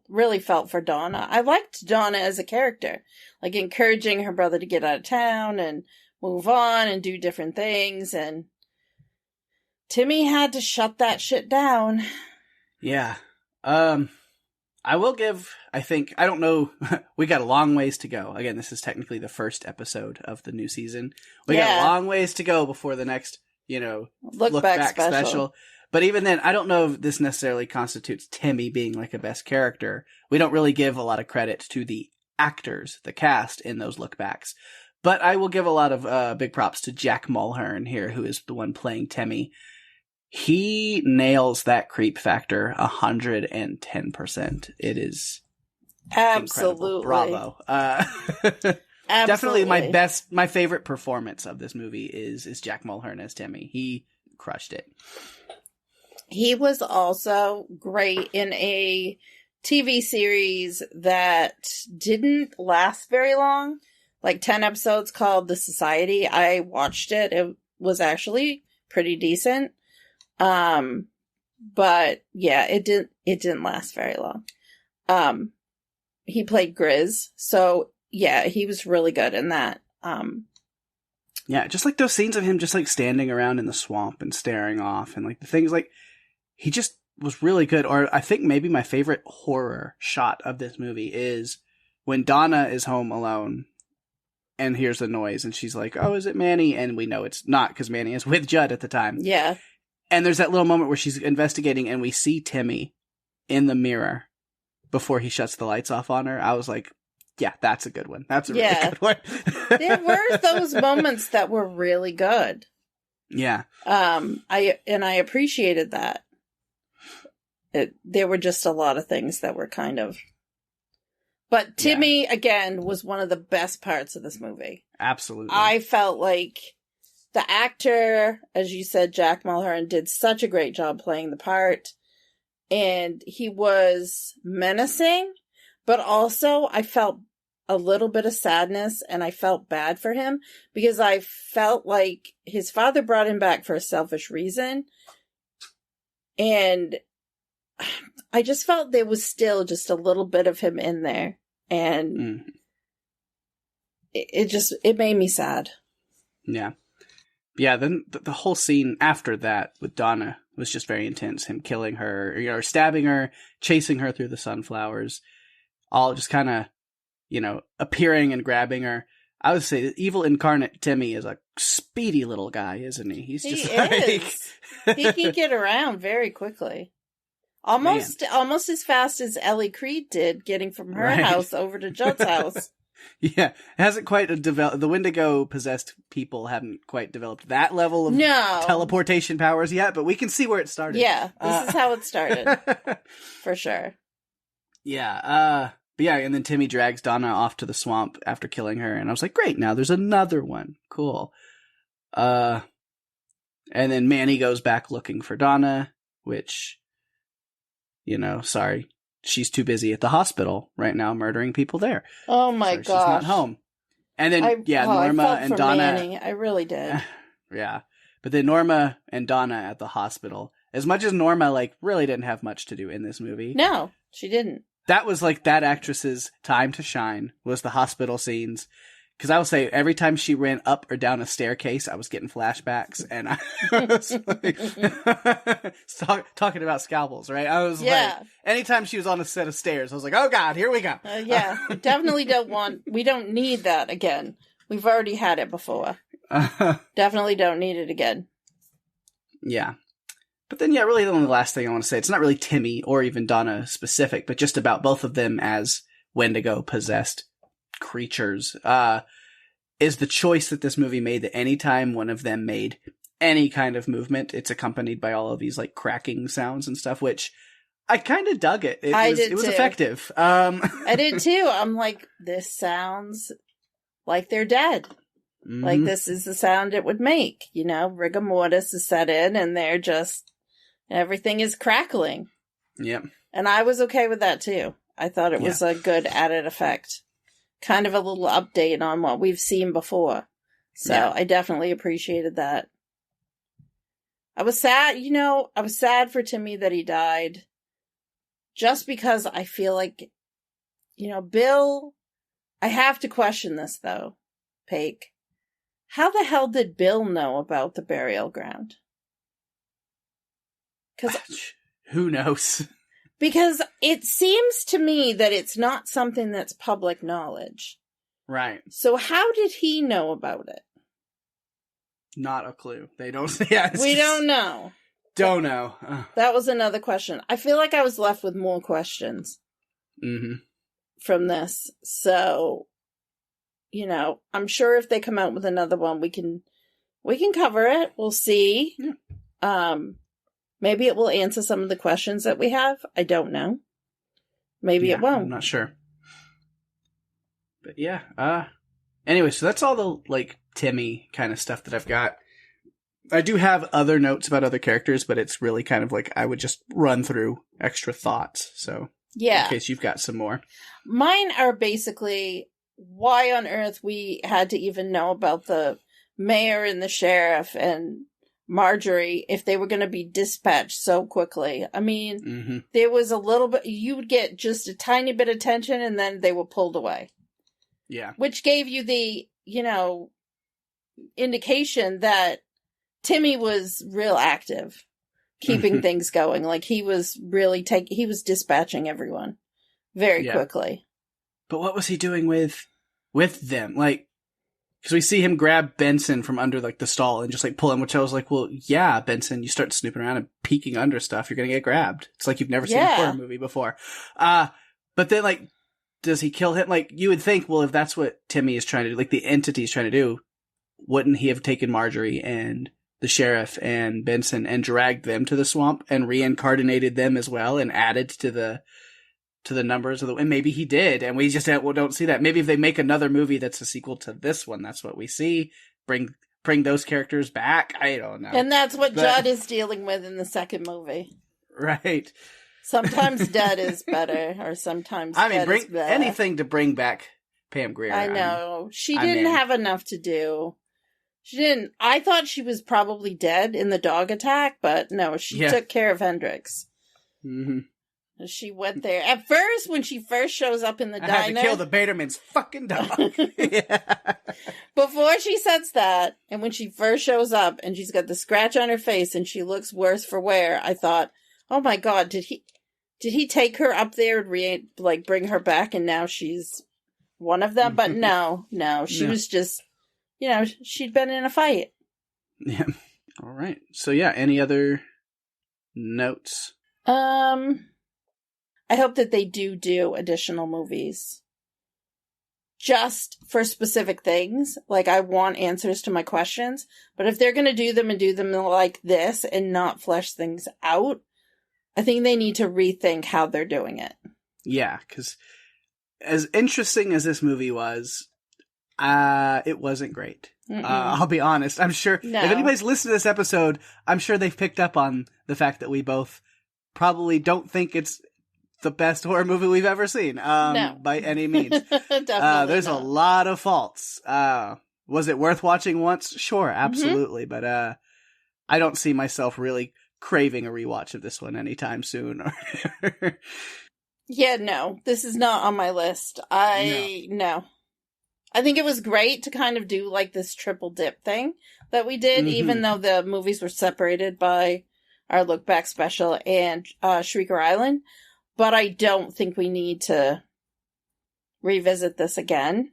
really felt for Donna. I liked Donna as a character, like encouraging her brother to get out of town and move on and do different things, and Timmy had to shut that shit down. Yeah. I will give, I don't know, we got a long ways to go. Again, this is technically the first episode of the new season. We got a long ways to go before the next, look back special. But even then, I don't know if this necessarily constitutes Timmy being like a best character. We don't really give a lot of credit to the actors, the cast in those look backs. But I will give a lot of big props to Jack Mulhern here, who is the one playing Timmy. He nails that creep factor 110%. It is absolutely incredible. Bravo. Definitely my favorite performance of this movie is Jack Mulhern as Timmy. He crushed it. He was also great in a TV series that didn't last very long, like 10 episodes, called The Society. I watched it. It was actually pretty decent. But yeah, it didn't last very long. He played Grizz, so yeah, he was really good in that. Yeah, just like those scenes of him just like standing around in the swamp and staring off, and like the things like he just was really good. Or I think maybe my favorite horror shot of this movie is when Donna is home alone and hears the noise, and she's like, "Oh, is it Manny?" And we know it's not, because Manny is with Judd at the time. Yeah. And there's that little moment where she's investigating, and we see Timmy in the mirror before he shuts the lights off on her. I was like, yeah, that's a good one. That's a really good one. There were those moments that were really good. Yeah. I appreciated that. There were just a lot of things that were kind of... But Timmy, again, was one of the best parts of this movie. Absolutely. I felt like the actor, as you said, Jack Mulhern, did such a great job playing the part. And he was menacing, but also I felt a little bit of sadness, and I felt bad for him because I felt like his father brought him back for a selfish reason. And I just felt there was still just a little bit of him in there. And it made me sad. Yeah. Yeah, then the whole scene after that with Donna was just very intense. Him killing her, or stabbing her, chasing her through the sunflowers, all just kind of, appearing and grabbing her. I would say the evil incarnate Timmy is a speedy little guy, isn't he? He can get around very quickly. Almost as fast as Ellie Creed did getting from her house over to Judd's house. Yeah, it hasn't quite developed. The Wendigo possessed people haven't quite developed that level of teleportation powers yet, but we can see where it started. Yeah, this is how it started. For sure. Yeah, but yeah, and then Timmy drags Donna off to the swamp after killing her, and I was like, great, now there's another one. Cool. And then Manny goes back looking for Donna, which, sorry. She's too busy at the hospital right now murdering people there. Oh my gosh. She's not home. And then, Norma and Donna. Manny. I really did. Yeah. But then Norma and Donna at the hospital. As much as Norma, really didn't have much to do in this movie. No, she didn't. That was, that actress's time to shine, was the hospital scenes. Because I will say, every time she ran up or down a staircase, I was getting flashbacks, and I was talking about scalpels, right? I was anytime she was on a set of stairs, I was like, oh God, here we go. We definitely we don't need that again. We've already had it before. Definitely don't need it again. Yeah. But then, really the only last thing I want to say, it's not really Timmy or even Donna specific, but just about both of them as Wendigo possessed creatures, is the choice that this movie made, that anytime one of them made any kind of movement, it's accompanied by all of these cracking sounds and stuff, which I kind of dug it. It was effective. I did too. I'm like, this sounds like they're dead. Mm-hmm. Like, this is the sound it would make, rigor mortis is set in and they're just, everything is crackling. Yep. And I was okay with that too. I thought it was a good added effect. kind of a little update on what we've seen before. So Yeah. I definitely appreciated that. I was sad, I was sad for Timmy that he died. Just because I feel like, Bill, I have to question this though, Pake. How the hell did Bill know about the burial ground? Who knows? Because it seems to me that it's not something that's public knowledge. Right. So how did he know about it? Not a clue. They don't say. Yeah, We don't know. Don't know. That was another question. I feel like I was left with more questions from this. So, I'm sure if they come out with another one, we can cover it. We'll see. Yeah. Maybe it will answer some of the questions that we have. I don't know. Maybe it won't. I'm not sure. But yeah. Anyway, so that's all the Timmy kind of stuff that I've got. I do have other notes about other characters, but it's really kind of I would just run through extra thoughts. So yeah, in case you've got some more. Mine are basically why on earth we had to even know about the mayor and the sheriff and Marjorie if they were going to be dispatched so quickly. I mean, there was a little bit, you would get just a tiny bit of tension and then they were pulled away. Yeah. Which gave you the, indication that Timmy was real active, keeping things going. He was really he was dispatching everyone very quickly. But what was he doing with them? Because we see him grab Benson from under the stall and just pull him, which I was like, well, yeah, Benson, you start snooping around and peeking under stuff, you're gonna get grabbed. It's like you've never seen a horror movie before. But then does he kill him? You would think, well, if that's what Timmy is trying to do, the entity is trying to do, wouldn't he have taken Marjorie and the sheriff and Benson and dragged them to the swamp and reincarnated them as well and added to the numbers of and maybe he did, and we just don't see that. Maybe if they make another movie that's a sequel to this one, that's what we see. Bring those characters back. I don't know. And that's what Judd is dealing with in the second movie. Right. Sometimes dead is better, or sometimes dead is better. Anything to bring back Pam Grier. I know. She didn't have enough to do. She didn't. I thought she was probably dead in the dog attack, but no, she took care of Hendrix. Mm-hmm. She went there. At first, when she first shows up in the diner... I had to kill the Baderman's fucking dog. Before she says that, and when she first shows up, and she's got the scratch on her face, and she looks worse for wear, I thought, oh my god, did he take her up there and bring her back, and now she's one of them? But no, she was just, she'd been in a fight. Yeah. All right. So yeah, any other notes? I hope that they do additional movies. Just for specific things. I want answers to my questions. But if they're going to do them and do them like this and not flesh things out, I think they need to rethink how they're doing it. Yeah, because as interesting as this movie was, it wasn't great. I'll be honest. I'm sure if anybody's listened to this episode, I'm sure they've picked up on the fact that we both probably don't think it's the best horror movie we've ever seen, by any means. Definitely there's not. a lot of faults. Was it worth watching once? Sure, absolutely. But I don't see myself really craving a rewatch of this one anytime soon. Yeah, no, this is not on my list. No. I think it was great to kind of do this triple dip thing that we did, even though the movies were separated by our look back special and Shrieker Island. But I don't think we need to revisit this again.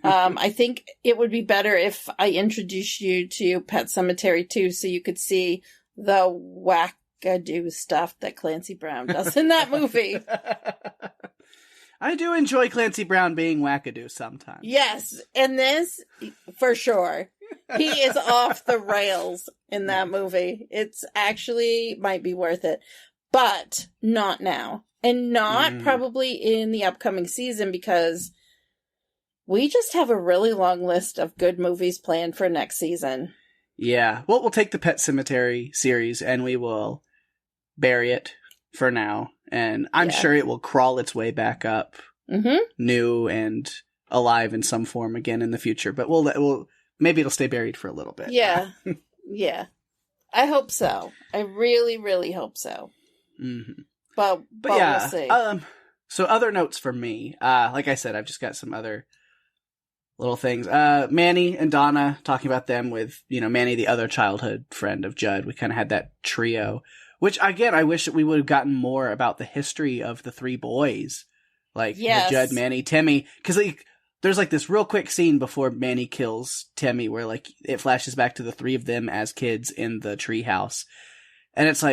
I think it would be better if I introduced you to Pet Sematary 2 so you could see the wackadoo stuff that Clancy Brown does in that movie. I do enjoy Clancy Brown being wackadoo sometimes. Yes, and this, for sure. He is off the rails in that movie. It's actually might be worth it. But not now. And not probably in the upcoming season because we just have a really long list of good movies planned for next season. Yeah. Well, we'll take the Pet Sematary series and we will bury it for now. And I'm sure it will crawl its way back up new and alive in some form again in the future. But maybe it'll stay buried for a little bit. Yeah. Yeah. I hope so. I really, really hope so. Mm-hmm. But yeah, we'll see. So other notes for me. Like I said, I've just got some other little things. Manny and Donna, talking about them with, Manny, the other childhood friend of Judd. We kind of had that trio, which again, I wish that we would have gotten more about the history of the three boys. Like Judd, Manny, Timmy. Cause there's this real quick scene before Manny kills Timmy where it flashes back to the three of them as kids in the treehouse. And it's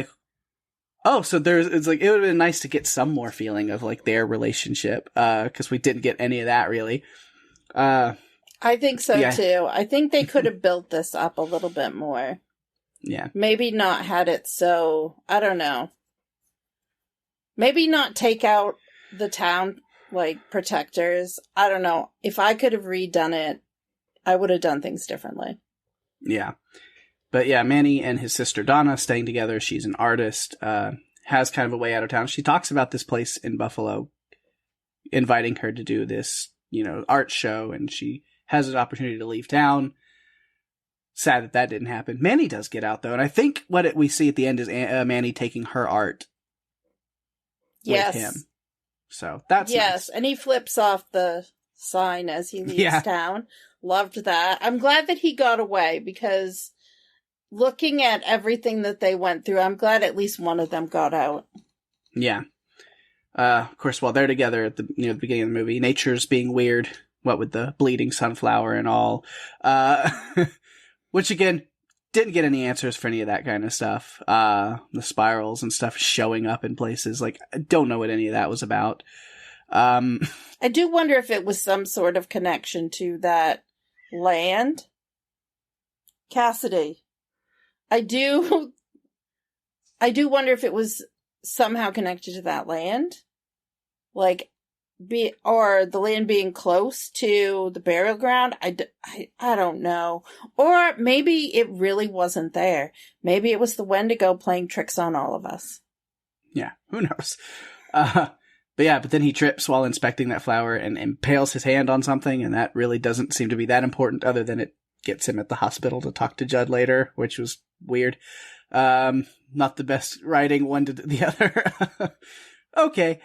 oh, so it would have been nice to get some more feeling of their relationship. Cause we didn't get any of that really. I think so too. I think they could have built this up a little bit more. Yeah. Maybe not had it so, I don't know. Maybe not take out the town, protectors. I don't know. If I could have redone it, I would have done things differently. Yeah. But yeah, Manny and his sister Donna staying together. She's an artist, has kind of a way out of town. She talks about this place in Buffalo inviting her to do this, art show, and she has an opportunity to leave town. Sad that didn't happen. Manny does get out, though, and I think what we see at the end is Manny taking her art with him. So that's nice. And he flips off the sign as he leaves town. Loved that. I'm glad that he got away, because looking at everything that they went through, I'm glad at least one of them got out. Yeah. Of course, while they're together at the the beginning of the movie, nature's being weird. What with the bleeding sunflower and all, which again didn't get any answers for any of that kind of stuff. The spirals and stuff showing up in places I don't know what any of that was about. I do wonder if it was some sort of connection to that land. Cassidy, I do wonder if it was somehow connected to that land, or the land being close to the burial ground. I don't know. Or maybe it really wasn't there. Maybe it was the Wendigo playing tricks on all of us. Yeah, who knows? But then he trips while inspecting that flower and impales his hand on something, and that really doesn't seem to be that important, other than it gets him at the hospital to talk to Judd later, which was weird. Not the best writing one to the other. Okay.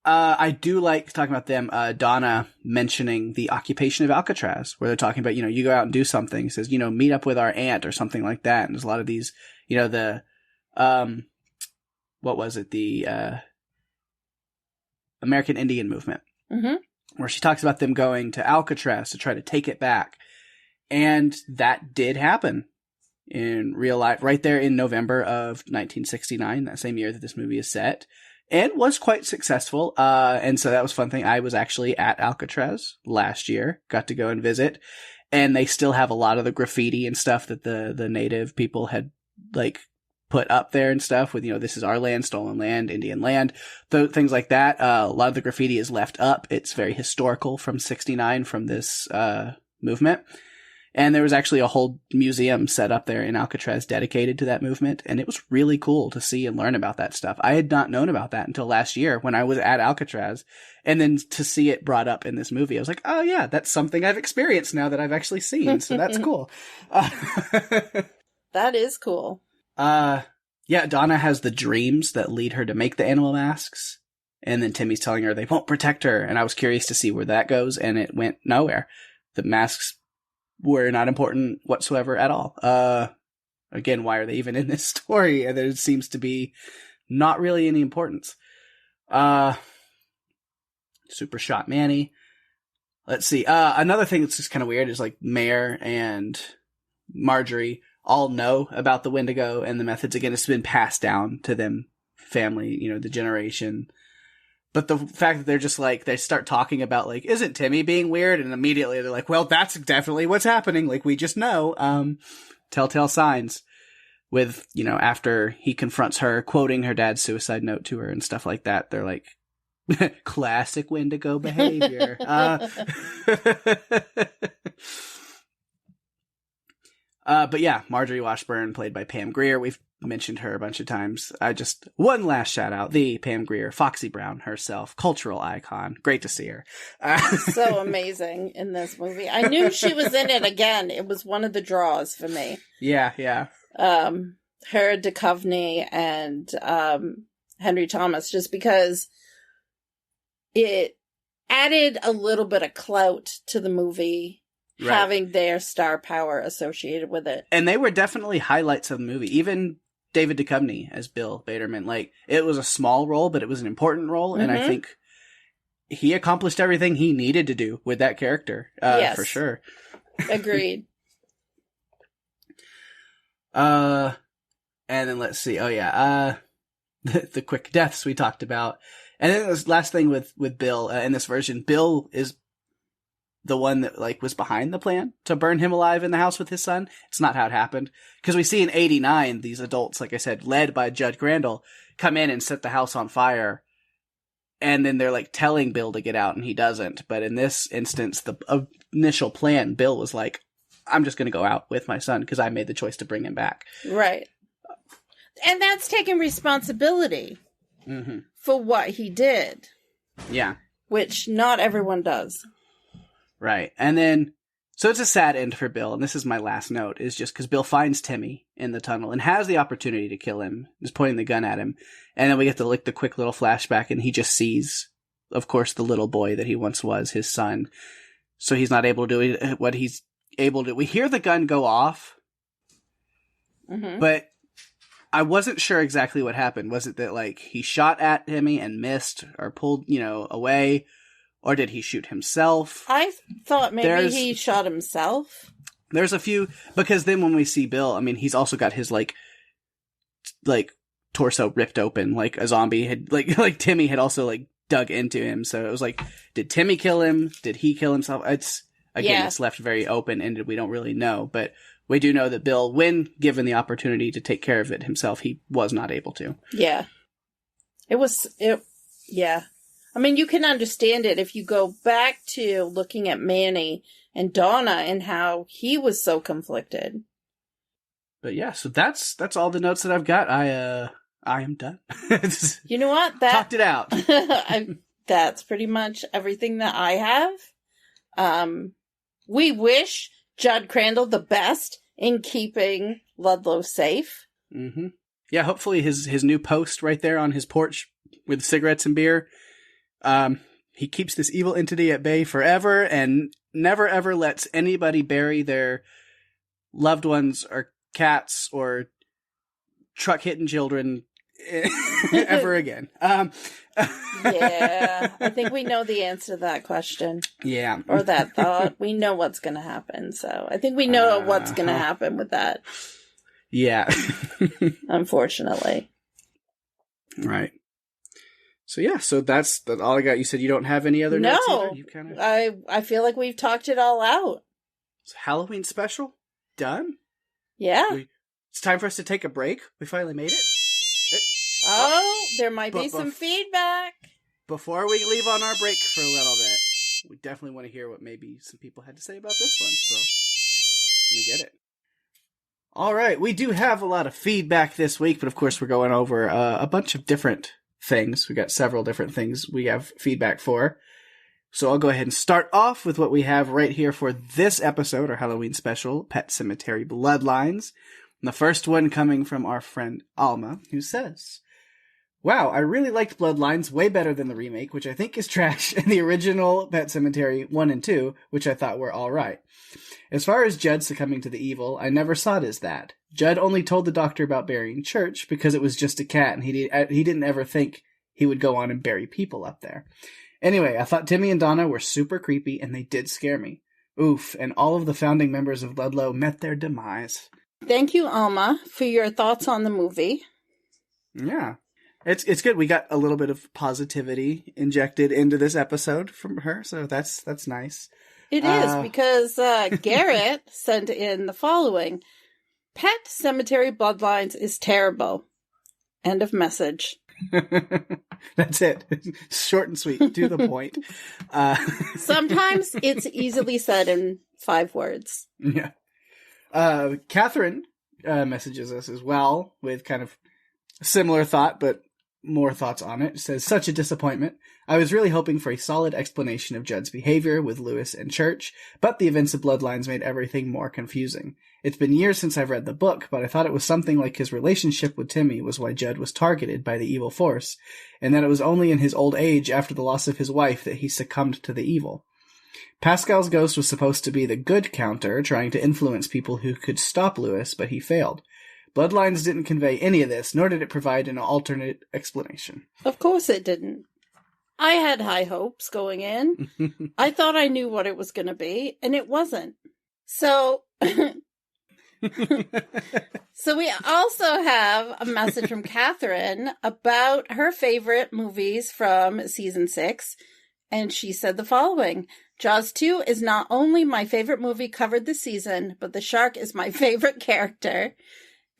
I do like talking about them, Donna mentioning the occupation of Alcatraz, where they're talking about, you go out and do something. It says, meet up with our aunt or something like that. And there's a lot of these, what was it? The, American Indian movement, where she talks about them going to Alcatraz to try to take it back. And that did happen in real life, right there in November of 1969, that same year that this movie is set. And was quite successful. And so that was a fun thing. I was actually at Alcatraz last year, got to go and visit. And they still have a lot of the graffiti and stuff that the native people had put up there and stuff with, this is our land, stolen land, Indian land, things like that. A lot of the graffiti is left up. It's very historical from 69 from this movement. And there was actually a whole museum set up there in Alcatraz dedicated to that movement. And it was really cool to see and learn about that stuff. I had not known about that until last year when I was at Alcatraz. And then to see it brought up in this movie, I was like, oh yeah, that's something I've experienced now that I've actually seen. So that's cool. That is cool. Yeah, Donna has the dreams that lead her to make the animal masks. And then Timmy's telling her they won't protect her. And I was curious to see where that goes. And it went nowhere. The masks were not important whatsoever at all. Again, why are they even in this story? And there seems to be not really any importance. Super shot Manny. Let's see. Another thing that's just kind of weird is Mayor and Marjorie all know about the Wendigo and the methods. Again, it's been passed down to them family, the generation. But the fact that they're just they start talking about isn't Timmy being weird? And immediately they're well, that's definitely what's happening. We just know, telltale signs with, after he confronts her, quoting her dad's suicide note to her and stuff like that. They're classic Wendigo behavior. But yeah, Marjorie Washburn, played by Pam Grier. We've mentioned her a bunch of times. One last shout out, the Pam Grier, Foxy Brown herself, cultural icon. Great to see her. So amazing in this movie. I knew she was in it again. It was one of the draws for me. Yeah, yeah. Her, Duchovny, and Henry Thomas, just because it added a little bit of clout to the movie. Right. Having their star power associated with it. And they were definitely highlights of the movie. Even David Duchovny as Bill Baderman. Like, it was a small role, but it was an important role. Mm-hmm. And I think he accomplished everything he needed to do with that character. Yes. For sure. Agreed. And then let's see. Oh, yeah. The quick deaths we talked about. And then this last thing with Bill in this version, Bill is the one that like was behind the plan to burn him alive in the house with his son. It's not how it happened. Because we see in 89, these adults, like I said, led by Judge Crandall, come in and set the house on fire. And then they're like telling Bill to get out and he doesn't. But in this instance, the initial plan, Bill was like, I'm just going to go out with my son because I made the choice to bring him back. Right. And that's taking responsibility for what he did. Yeah. Which not everyone does. Right. And then, so it's a sad end for Bill, and this is my last note, is just because Bill finds Timmy in the tunnel and has the opportunity to kill him, just pointing the gun at him, and then we get the quick little flashback, and he just sees, of course, the little boy that he once was, his son, so he's not able to do what he's able to. We hear the gun go off, but I wasn't sure exactly what happened. Was it that, like, he shot at Timmy and missed, or pulled, away? Or did he shoot himself? I thought maybe he shot himself. There's a few, because then when we see Bill, I mean, he's also got his, like torso ripped open, like a zombie had, like Timmy had also, like, dug into him. So it was like, did Timmy kill him? Did he kill himself? It's left very open-ended. We don't really know. But we do know that Bill, when given the opportunity to take care of it himself, he was not able to. Yeah. Yeah. I mean, you can understand it if you go back to looking at Manny and Donna and how he was so conflicted. But yeah, so that's all the notes that I've got. I am done. You know what? Talked it out. That's pretty much everything that I have. We wish Judd Crandall the best in keeping Ludlow safe. Mm-hmm. Yeah, hopefully his new post right there on his porch with cigarettes and beer. He keeps this evil entity at bay forever and never ever lets anybody bury their loved ones or cats or truck hitting children ever again. Yeah, I think we know the answer to that question. Yeah. Or that thought. We know what's going to happen. So I think we know what's going to happen with that. Yeah. Unfortunately. Right. So yeah, that's all I got. You said you don't have any other notes either? You I feel like we've talked it all out. It's Halloween special? Done? Yeah. It's time for us to take a break. We finally made it. There might be some feedback. Before we leave on our break for a little bit, we definitely want to hear what maybe some people had to say about this one. So, let me get it. All right, we do have a lot of feedback this week, but of course we're going over a bunch of different things. We got several different things we have feedback for. So I'll go ahead and start off with what we have right here for this episode, our Halloween special, Pet Sematary Bloodlines. And the first one coming from our friend Alma, who says, "Wow, I really liked Bloodlines way better than the remake, which I think is trash, and the original Pet Sematary 1 and 2, which I thought were alright. As far as Judd succumbing to the evil, I never saw it as that. Judd only told the doctor about burying Church because it was just a cat, and he didn't ever think he would go on and bury people up there. Anyway, I thought Timmy and Donna were super creepy, and they did scare me. Oof, and all of the founding members of Ludlow met their demise." Thank you, Alma, for your thoughts on the movie. Yeah. It's good. We got a little bit of positivity injected into this episode from her, so that's nice. It is, because Garrett sent in the following. Pet Sematary Bloodlines is terrible. End of message. That's it. Short and sweet, to the point. Sometimes it's easily said in 5 words. Yeah. Catherine messages us as well with kind of a similar thought, but more thoughts on it. It says, such a disappointment. I was really hoping for a solid explanation of Judd's behavior with Lewis and Church, but the events of Bloodlines made everything more confusing. It's been years since I've read the book, but I thought it was something like his relationship with Timmy was why Judd was targeted by the evil force, and that it was only in his old age after the loss of his wife that he succumbed to the evil. Pascal's ghost was supposed to be the good counter, trying to influence people who could stop Lewis, but he failed. Bloodlines didn't convey any of this, nor did it provide an alternate explanation. Of course it didn't. I had high hopes going in. I thought I knew what it was going to be, and it wasn't. So, so we also have a message from Catherine about her favorite movies from season 6, and she said the following. Jaws 2 is not only my favorite movie covered this season, but the shark is my favorite character.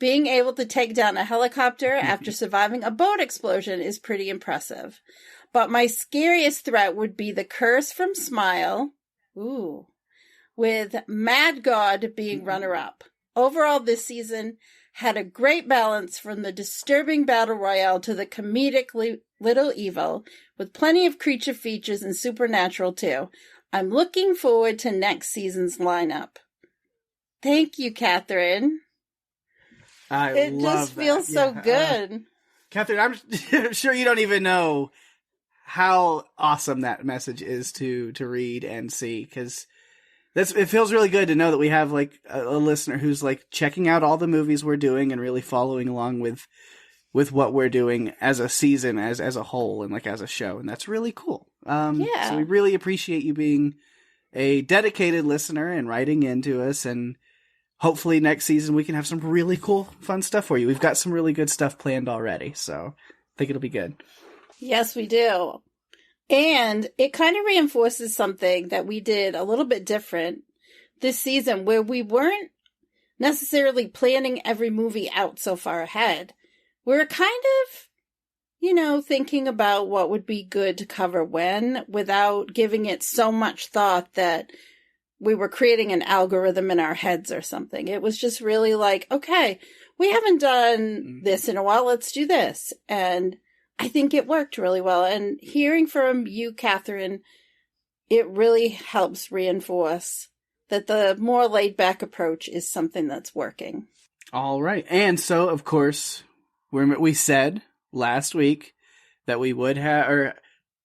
Being able to take down a helicopter after surviving a boat explosion is pretty impressive. But my scariest threat would be the curse from Smile, with Mad God being runner-up. Overall, this season had a great balance from the disturbing battle royale to the comedic little evil, with plenty of creature features and supernatural too. I'm looking forward to next season's lineup. Thank you, Catherine. It just feels so good. Catherine, I'm sure you don't even know how awesome that message is to read and see, because it feels really good to know that we have like a listener who's like checking out all the movies we're doing and really following along with what we're doing as a season, as a whole, and like as a show, and that's really cool. So we really appreciate you being a dedicated listener and writing into us, and hopefully next season we can have some really cool, fun stuff for you. We've got some really good stuff planned already, so I think it'll be good. Yes, we do. And it kind of reinforces something that we did a little bit different this season, where we weren't necessarily planning every movie out so far ahead. We're kind of, thinking about what would be good to cover when, without giving it so much thought that we were creating an algorithm in our heads or something. It was just really like, okay, we haven't done this in a while. Let's do this. And I think it worked really well. And hearing from you, Catherine, it really helps reinforce that the more laid back approach is something that's working. All right. And so, of course, we said last week that we would have, or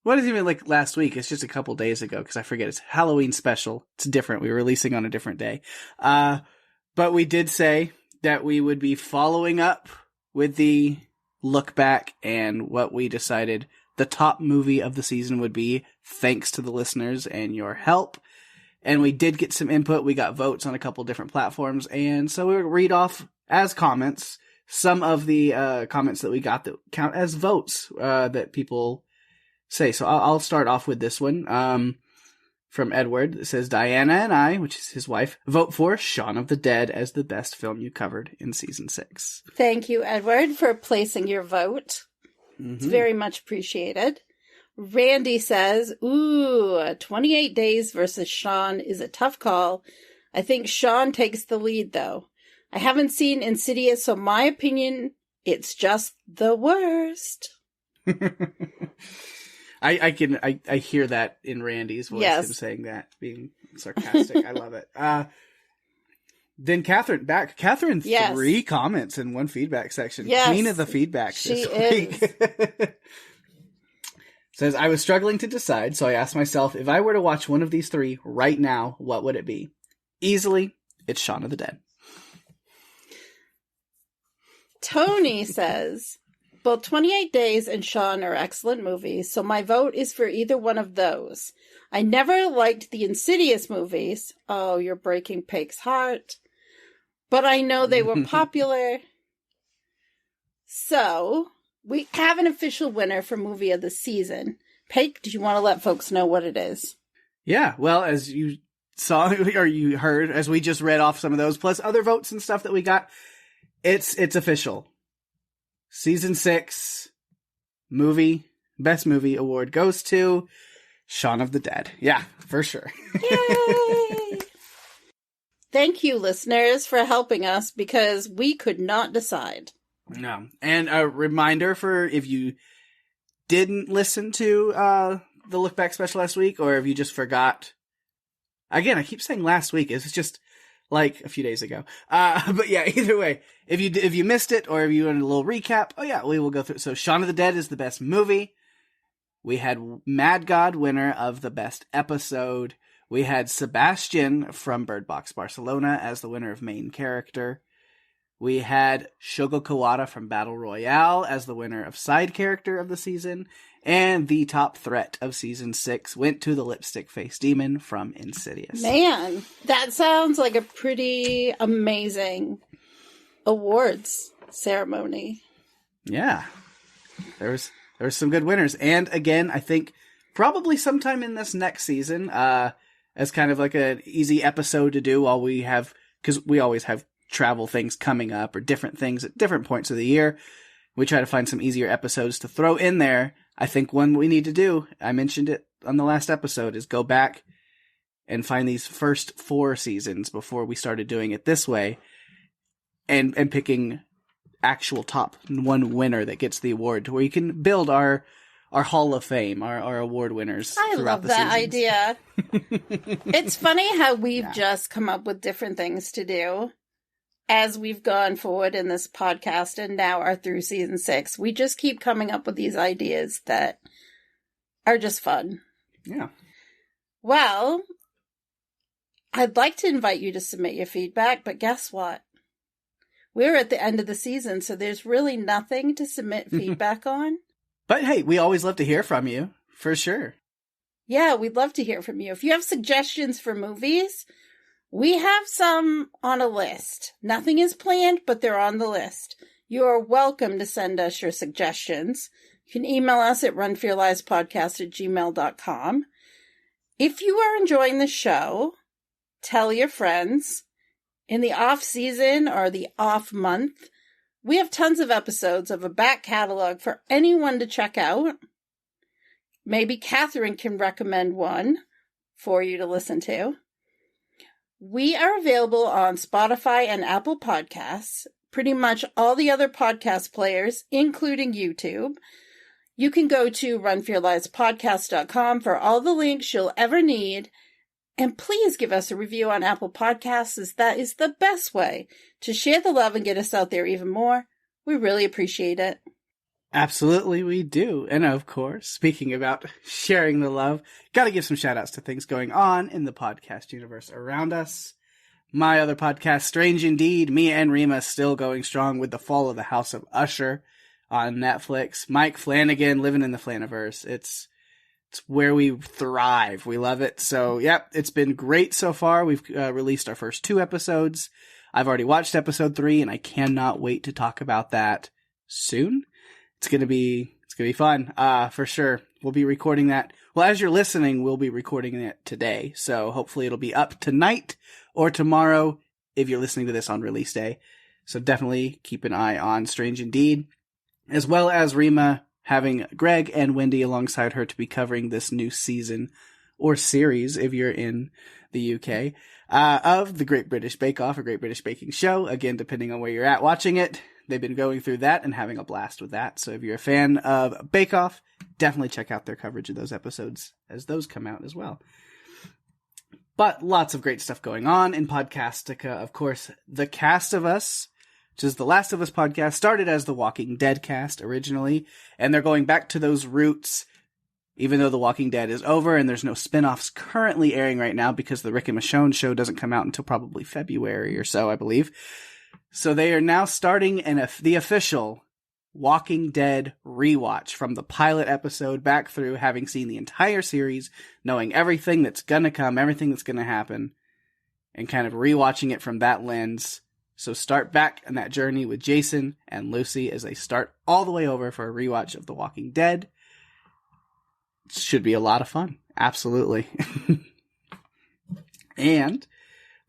what is even like last week? It's just a couple days ago, because I forget. It's Halloween special. It's different. We were releasing on a different day. But we did say that we would be following up with the look back, and what we decided the top movie of the season would be, thanks to the listeners and your help. And we did get some input. We got votes on a couple different platforms. And so we'll read off as comments some of the comments that we got that count as votes that people say. So I'll start off with this one from Edward. It says, Diana and I, which is his wife, vote for Shaun of the Dead as the best film you covered in season 6. Thank you, Edward, for placing your vote. It's very much appreciated. Randy says, 28 Days versus Shaun is a tough call. I think Shaun takes the lead, though. I haven't seen Insidious, so my opinion, it's just the worst. I hear that in Randy's voice, him saying that, being sarcastic. I love it. Then Catherine, Catherine, 3 comments in one feedback section. Yes, Queen of the feedback this week. Says, I was struggling to decide, so I asked myself, if I were to watch one of these 3 right now, what would it be? Easily, it's Shaun of the Dead. Tony says, both 28 Days and Shaun are excellent movies, so my vote is for either one of those. I never liked the Insidious movies. Oh, you're breaking Pake's heart. But I know they were popular. So, we have an official winner for movie of the season. Pake, do you want to let folks know what it is? Yeah, well, as you saw, or you heard, as we just read off some of those, plus other votes and stuff that we got, it's official. Season 6 best movie award goes to Shaun of the Dead. Yeah, for sure. Yay! thank you, listeners, for helping us because we could not decide. No. And a reminder for if you didn't listen to the Look Back special last week, or if you just forgot. Again, I keep saying last week. It's just like a few days ago. But yeah, either way, if you missed it, or if you want a little recap, oh yeah, we will go through. So Shaun of the Dead is the best movie. We had Mad God, winner of the best episode. We had Sebastian from Bird Box Barcelona as the winner of main character. We had Shogo Kawada from Battle Royale as the winner of side character of the season. And the top threat of season 6 went to the Lipstick Face Demon from Insidious. Man, that sounds like a pretty amazing awards ceremony. Yeah. There was some good winners. And again, I think probably sometime in this next season, as kind of like an easy episode to do while we have, because we always have travel things coming up or different things at different points of the year. We try to find some easier episodes to throw in there. I think one we need to do, I mentioned it on the last episode, is go back and find these first 4 seasons before we started doing it this way and picking actual top 1 winner that gets the award to where you can build our Hall of Fame, our award winners. I love that idea. It's funny how we've just come up with different things to do as we've gone forward in this podcast and now are through season 6. We just keep coming up with these ideas that are just fun. Yeah. Well, I'd like to invite you to submit your feedback, but guess what? We're at the end of the season, so there's really nothing to submit feedback on. But hey, we always love to hear from you, for sure. Yeah, we'd love to hear from you. If you have suggestions for movies, we have some on a list. Nothing is planned, but they're on the list. You are welcome to send us your suggestions. You can email us at runforyourlivespodcast@gmail.com. If you are enjoying the show, tell your friends. In the off season or the off month, we have tons of episodes of a back catalog for anyone to check out. Maybe Catherine can recommend one for you to listen to. We are available on Spotify and Apple Podcasts, pretty much all the other podcast players, including YouTube. You can go to runforyourlivespodcast.com for all the links you'll ever need. And please give us a review on Apple Podcasts, as that is the best way to share the love and get us out there even more. We really appreciate it. Absolutely, we do. And of course, speaking about sharing the love, gotta give some shout outs to things going on in the podcast universe around us. My other podcast, Strange Indeed, me and Rima still going strong with The Fall of the House of Usher on Netflix. Mike Flanagan, living in the Flaniverse. It's where we thrive. We love it. So, yep, it's been great so far. We've released our first 2 episodes. I've already watched episode 3, and I cannot wait to talk about that soon. It's gonna be fun, for sure. We'll be recording that. Well, as you're listening, we'll be recording it today. So hopefully it'll be up tonight or tomorrow if you're listening to this on release day. So definitely keep an eye on Strange Indeed, as well as Rima having Greg and Wendy alongside her to be covering this new season or series if you're in the UK, of the Great British Bake Off, or Great British Baking Show. Again, depending on where you're at watching it. They've been going through that and having a blast with that. So if you're a fan of Bake Off, definitely check out their coverage of those episodes as those come out as well. But lots of great stuff going on in Podcastica. Of course, The Cast of Us, which is the Last of Us podcast, started as the Walking Dead cast originally, and they're going back to those roots, even though The Walking Dead is over and there's no spin-offs currently airing right now because the Rick and Michonne show doesn't come out until probably February or so, I believe. So they are now starting the official Walking Dead rewatch from the pilot episode back through, having seen the entire series, knowing everything that's gonna come, everything that's gonna happen, and kind of rewatching it from that lens. So start back on that journey with Jason and Lucy as they start all the way over for a rewatch of The Walking Dead. Should be a lot of fun. Absolutely. And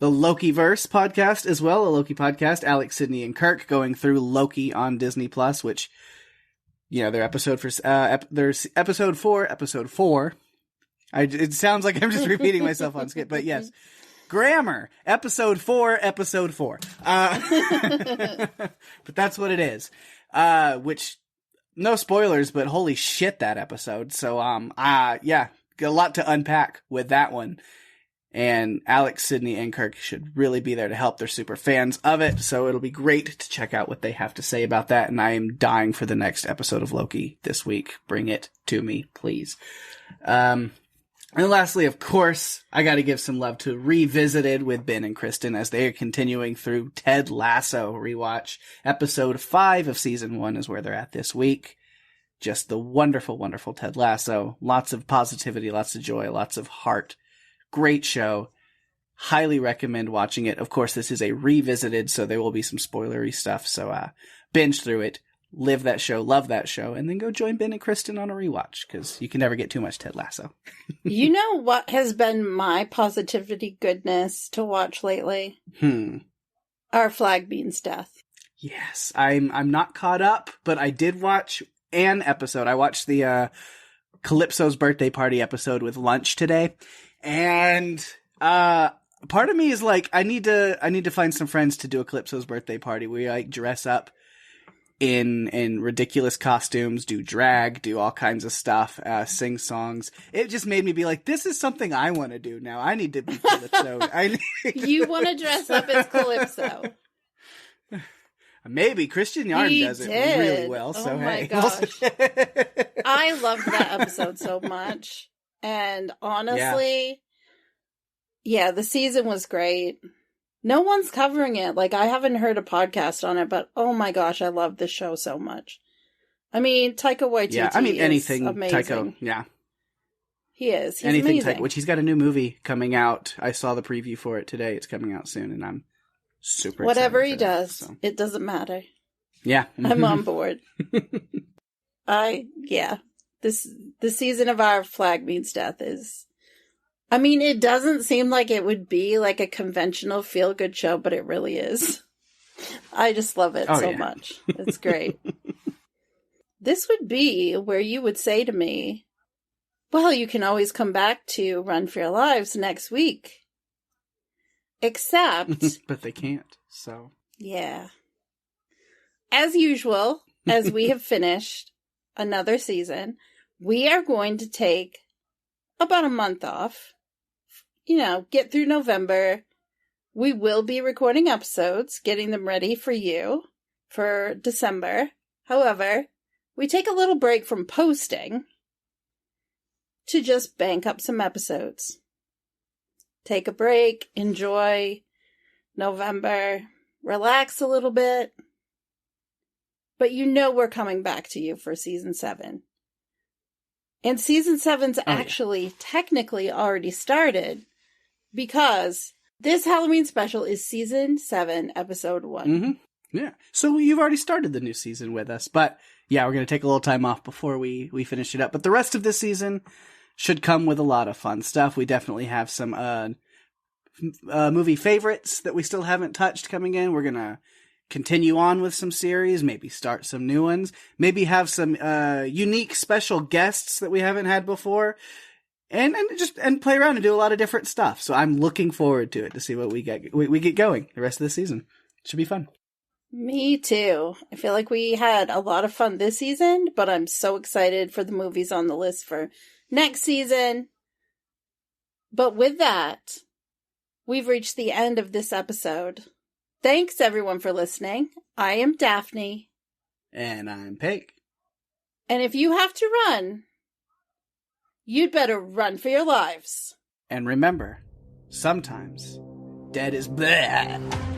the Lokiverse podcast as well, a Loki podcast, Alex, Sidney, and Kirk going through Loki on Disney Plus, which, you know, their episode for, there's episode 4. It sounds like I'm just repeating myself on skip, but yes. Grammar, episode 4. But that's what it is. Which, no spoilers, but holy shit, that episode. So, yeah, a lot to unpack with that one. And Alex, Sydney, and Kirk should really be there to help. They're super fans of it, so it'll be great to check out what they have to say about that. And I am dying for the next episode of Loki this week. Bring it to me, please. And lastly, of course, I gotta give some love to Revisited with Ben and Kristen as they are continuing through Ted Lasso rewatch. Episode 5 of season 1 is where they're at this week. Just the wonderful, wonderful Ted Lasso. Lots of positivity, lots of joy, lots of heart. Great show. Highly recommend watching it. Of course, this is a revisited, so there will be some spoilery stuff. So binge through it, live that show, love that show, and then go join Ben and Kristen on a rewatch, because you can never get too much Ted Lasso. You know what has been my positivity goodness to watch lately? Our Flag Bean's death. Yes, I'm not caught up, but I did watch an episode. I watched the Calypso's birthday party episode with lunch today. And part of me is like, I need to find some friends to do a Calypso's birthday party. We like dress up in ridiculous costumes, do drag, do all kinds of stuff, sing songs. It just made me be like, this is something I want to do now. I need to be Calypso. You want to dress up as Calypso? Maybe Christian Yarn does it really well. So oh my hey, gosh, I loved that episode so much. And honestly, yeah, the season was great. No one's covering it. Like, I haven't heard a podcast on it, but oh my gosh, I love this show so much. I mean, Taika Waititi anything is amazing. Taika, yeah. He is. He's anything amazing. Taika, which he's got a new movie coming out. I saw the preview for it today. It's coming out soon, and I'm super excited. Whatever he does, so. It doesn't matter. Yeah. I'm on board. The season of Our Flag Bean's death is, I mean, it doesn't seem like it would be like a conventional feel-good show, but it really is. I just love it so much. It's great. This would be where you would say to me, well, you can always come back to Run for Your Lives next week. Except... but they can't, so... Yeah. As usual, as we have finished another season, we are going to take about a month off. Get through November. We will be recording episodes, getting them ready for you for December. However, we take a little break from posting to just bank up some episodes. Take a break, enjoy November, relax a little bit. But we're coming back to you for season 7. And season 7's actually technically already started because this Halloween special is season 7, episode 1. Mm-hmm. Yeah. So you've already started the new season with us. But yeah, we're going to take a little time off before we finish it up. But the rest of this season should come with a lot of fun stuff. We definitely have some movie favorites that we still haven't touched coming in. We're going to continue on with some series, maybe start some new ones, maybe have some unique special guests that we haven't had before, and play around and do a lot of different stuff. So I'm looking forward to it, to see what we get going the rest of the season. It should be fun. Me too. I feel like we had a lot of fun this season, but I'm so excited for the movies on the list for next season. But with that, we've reached the end of this episode. Thanks, everyone, for listening. I am Daphne. And I'm Pake. And if you have to run, you'd better run for your lives. And remember, sometimes dead is bleh.